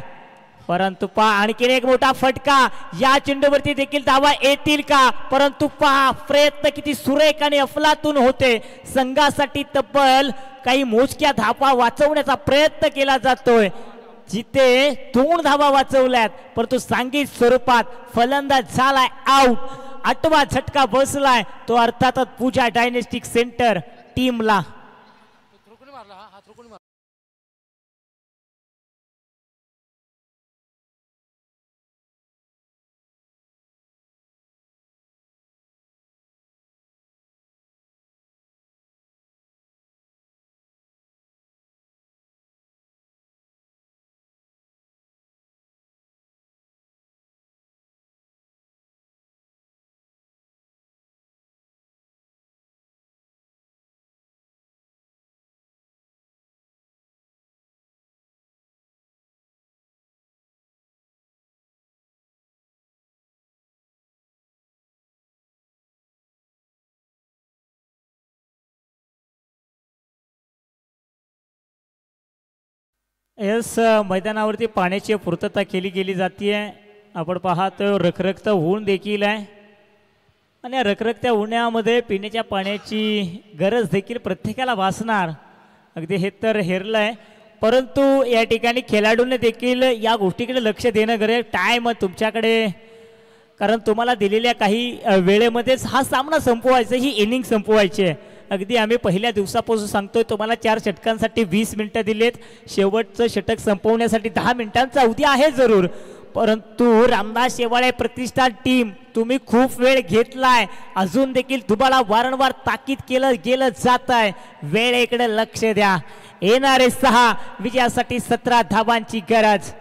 परंतु पहा आणखीन एक मोठा फटका. या चेंडूवरती देखील धावा येतील का? परंतु पहा प्रयत्न किती सुरेख आणि अफलातून होते. संघासाठी तब्बल काही मोजक्या धावा वाचवण्याचा प्रयत्न केला जातोय. जिथे 2 धावा वाचवल्यात परंतु सांघिक स्वरूपात फलंदाज झालाय आउट. 8वा झटका बसलाय तो अर्थातच पूजा डायनेस्टिक सेंटर टीमला. येस, मैदानावरती पाण्याची पूर्तता केली गेली जाते. आपण पाहतो रखरखत ऊन देखील आहे आणि या रखरखत्या उन्हामध्ये पिण्याच्या पाण्याची गरज देखील प्रत्येकाला भासणार. अगदी हे तर हेरलं आहे, परंतु या ठिकाणी खेळाडूंनी देखील या गोष्टीकडे लक्ष देणं गरज. टाईम तुमच्याकडे, कारण तुम्हाला दिलेल्या काही वेळेमध्येच हा सामना संपवायचा, ही इनिंग संपवायची आहे. अगदी आम्ही पहिल्या दिवसापासून सांगतोय तुम्हाला 4 षटकांसाठी 20 मिनिटं दिलेत. शेवटचं षटक संपवण्यासाठी 10 मिनिटांचा अवधी आहे जरूर, परंतु रामदास शेवाळे प्रतिष्ठान टीम तुम्ही खूप वेळ घेतलाय. अजून देखील तुम्हाला वारंवार ताकीद केलं गेलं जात आहे. वेळेकडे लक्ष द्या. येणारे 6 विजयासाठी 17 धावांची गरज.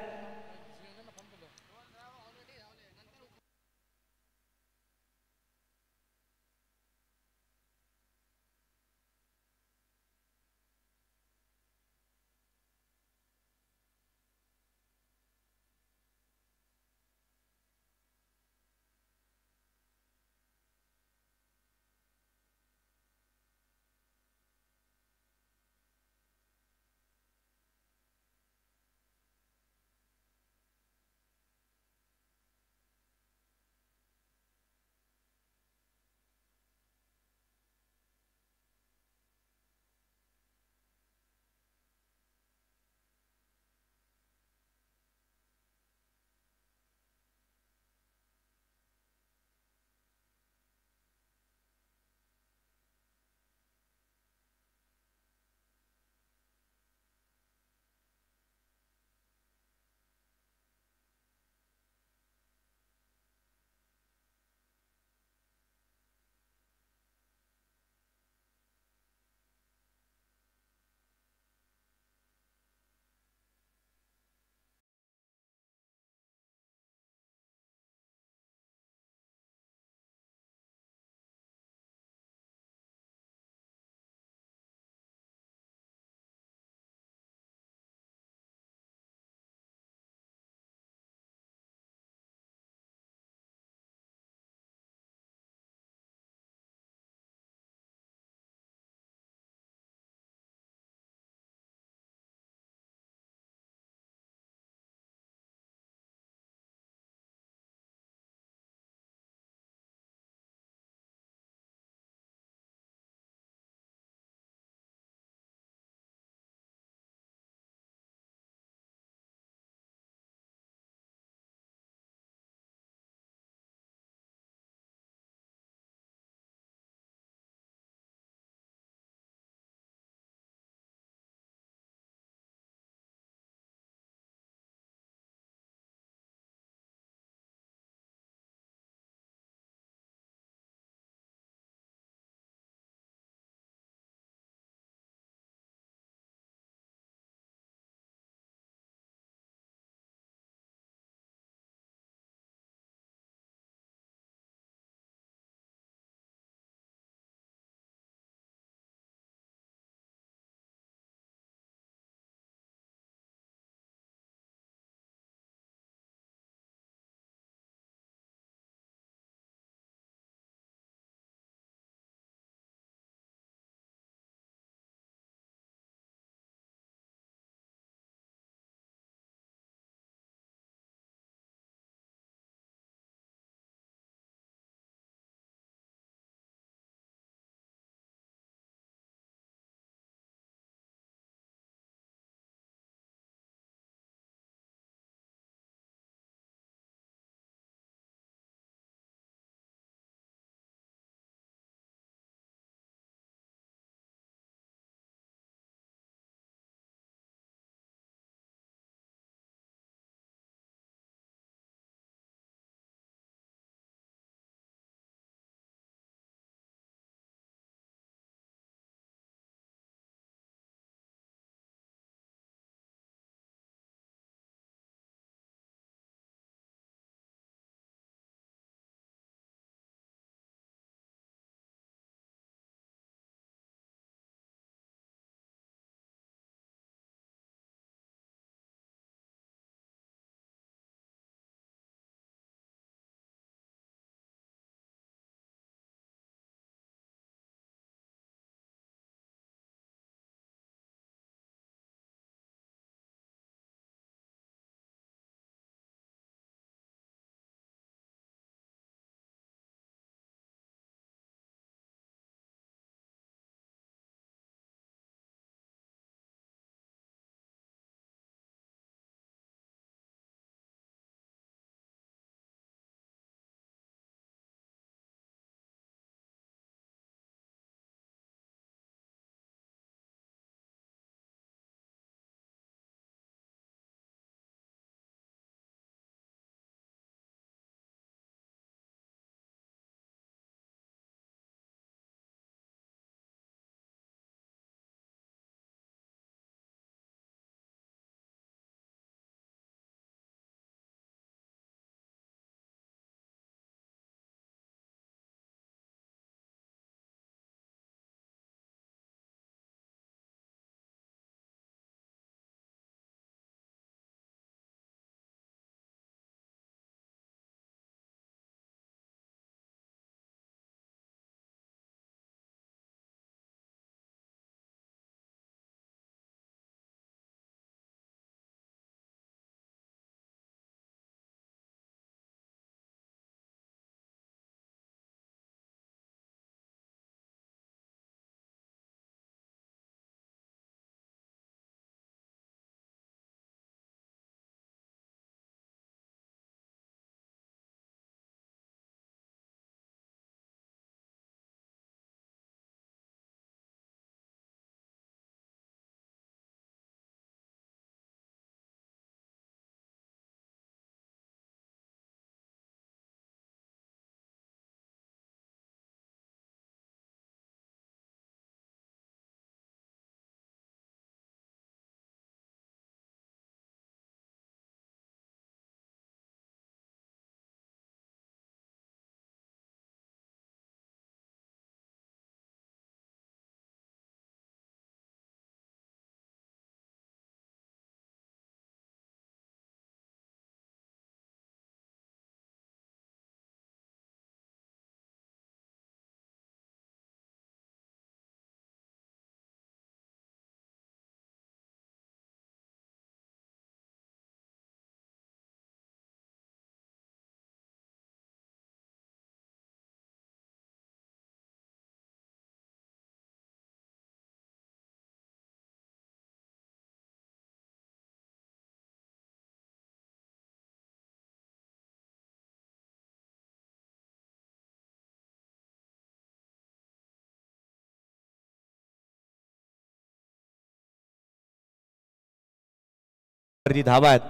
वरती धावा आहेत.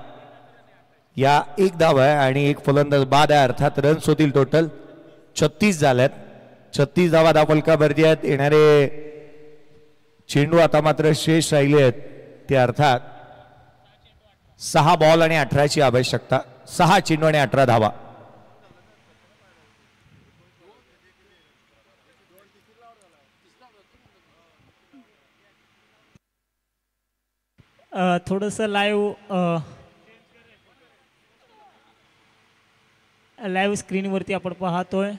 या एक धावा आहे आणि एक फलंदाज बाद आहे, अर्थात रन्स होतील टोटल 36 झाल्यात. 36 धावा धावफलकावरती आहेत. येणारे चेंडू आता मात्र शेष राहिले आहेत ते अर्थात 6 बॉल आणि 18ची आवश्यकता. 6 चेंडू आणि 18 धावा. थोडंसं लाईव्ह स्क्रीनवरती आपण पाहतोय.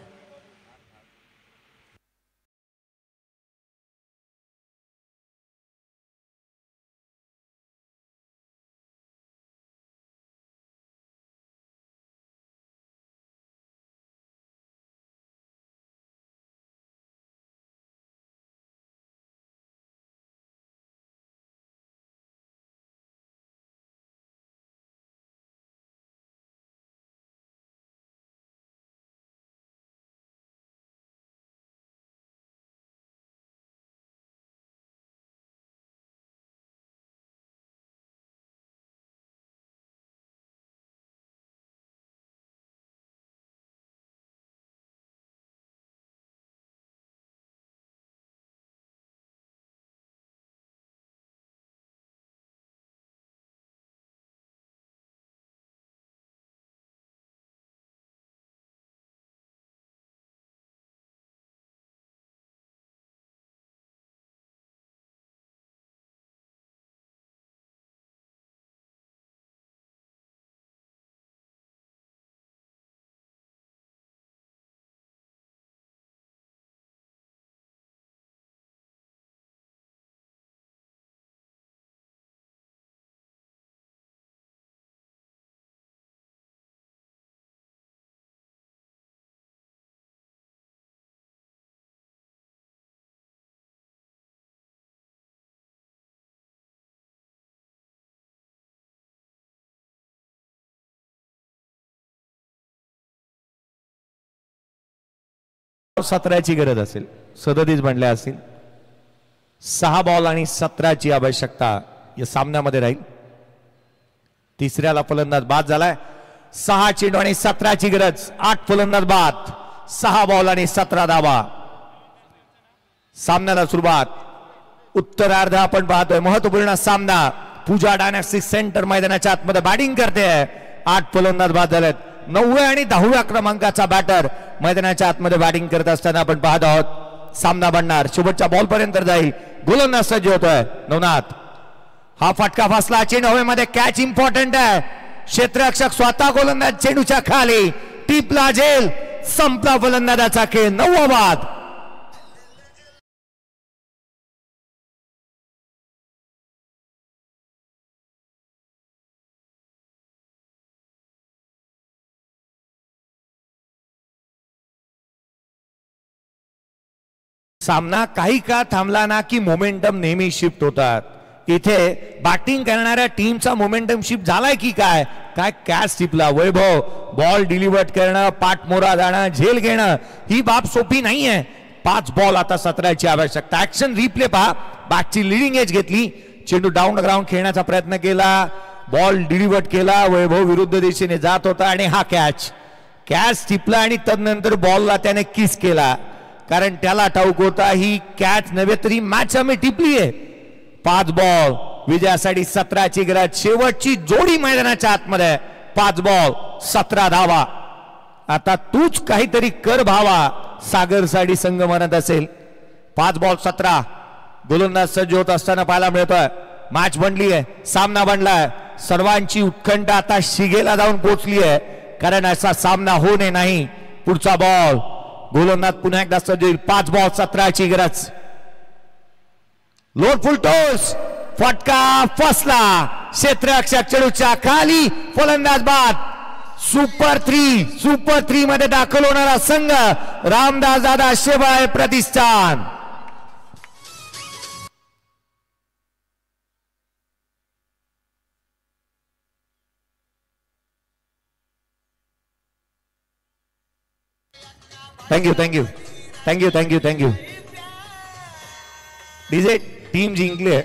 सतराची गरज असेल. 37 बनल्या असतील. 6 बॉल आणि 17ची आवश्यकता या सामन्यामध्ये राहील. तिसऱ्याला फलंदाज बाद झालाय. 6 चेंडू आणि 17ची गरज. 8 फलंदाज बाद. 6 बॉल आणि 17 धावा. सामन्याला सुरुवात. उत्तरार्ध आपण पाहतोय महत्वपूर्ण सामना. पूजा डायनॅस्टिक सेंटर मैदानाच्या आतमध्ये बॅटिंग करते. 8 फलंदाज बाद झालेत. 9व्या आणि 10व्या क्रमांकाचा बॅटर मैदानाच्या आतमध्ये बॅटिंग करत असताना आपण पाहत आहोत. सामना बनणार शेवटच्या बॉल पर्यंत जाईल. गोलंदाज सज्ज होतोय नवनाथ. हा फटका फसला. चेंडू हवेमध्ये. कॅच इम्पॉर्टंट आहे. क्षेत्ररक्षक स्वतः गोलंदाज चेंडूच्या खाली. टिपला झेल. संपला फलंदाजाचा खेळ. 9वा बाद. सामना काही काळ थांबला ना की मोमेंटम नेहमी शिफ्ट होतात. इथे बॅटिंग करणाऱ्या टीमचा मोमेंटम शिफ्ट झालाय की काय काय कॅच टिपला. वैभव बॉल डिलिव्हर करणं, पाठमोरा जाणं, झेल घेणं ही बाब सोपी नाहीये. 5 बॉल आता 17ची आवश्यकता. ऍक्शन रिप्ले पहा. बॅटची लिडिंग एज घेतली. चेंडू डाऊन ग्राउंड खेळण्याचा प्रयत्न केला. बॉल डिलिव्हर केला. वैभव विरुद्ध दिशेने जात होता आणि हा कॅच टिपला आणि तदनंतर बॉलला त्याने किस केला. कारण त्याला ठाऊक होता ही कॅच नव्हे तरी मॅच आम्ही टिपली आहे. 5 बॉल विजयासाठी 17ची गरज. शेवटची जोडी मैदानाच्या आतमध्ये. 5 बॉल 17 धावा. आता तूच काहीतरी कर भावा. सागर साठी संघ म्हणत असेल. 5 बॉल 17. गोलंदाज सज्ज होत असताना पाहायला मिळतोय. मॅच बनली आहे. सामना बनलाय. सर्वांची उत्कंठा आता शिगेला जाऊन पोहोचली आहे. कारण असा सामना होऊ नये नाही. पुढचा बॉल. गोलंदाज पुन्हा एकदा सज्ज होईल. 5 बॉल 17ची गरज. लोड फुल टॉस. फटका फसला. क्षेत्ररक्षक चेंडूच्या खाली. फलंदाज बाद. सुपर 3 मध्ये दाखल होणारा संघ रामदास दादा शेवाळे प्रतिष्ठान. थँक्यू. डीजे टीम जिंकली आहे.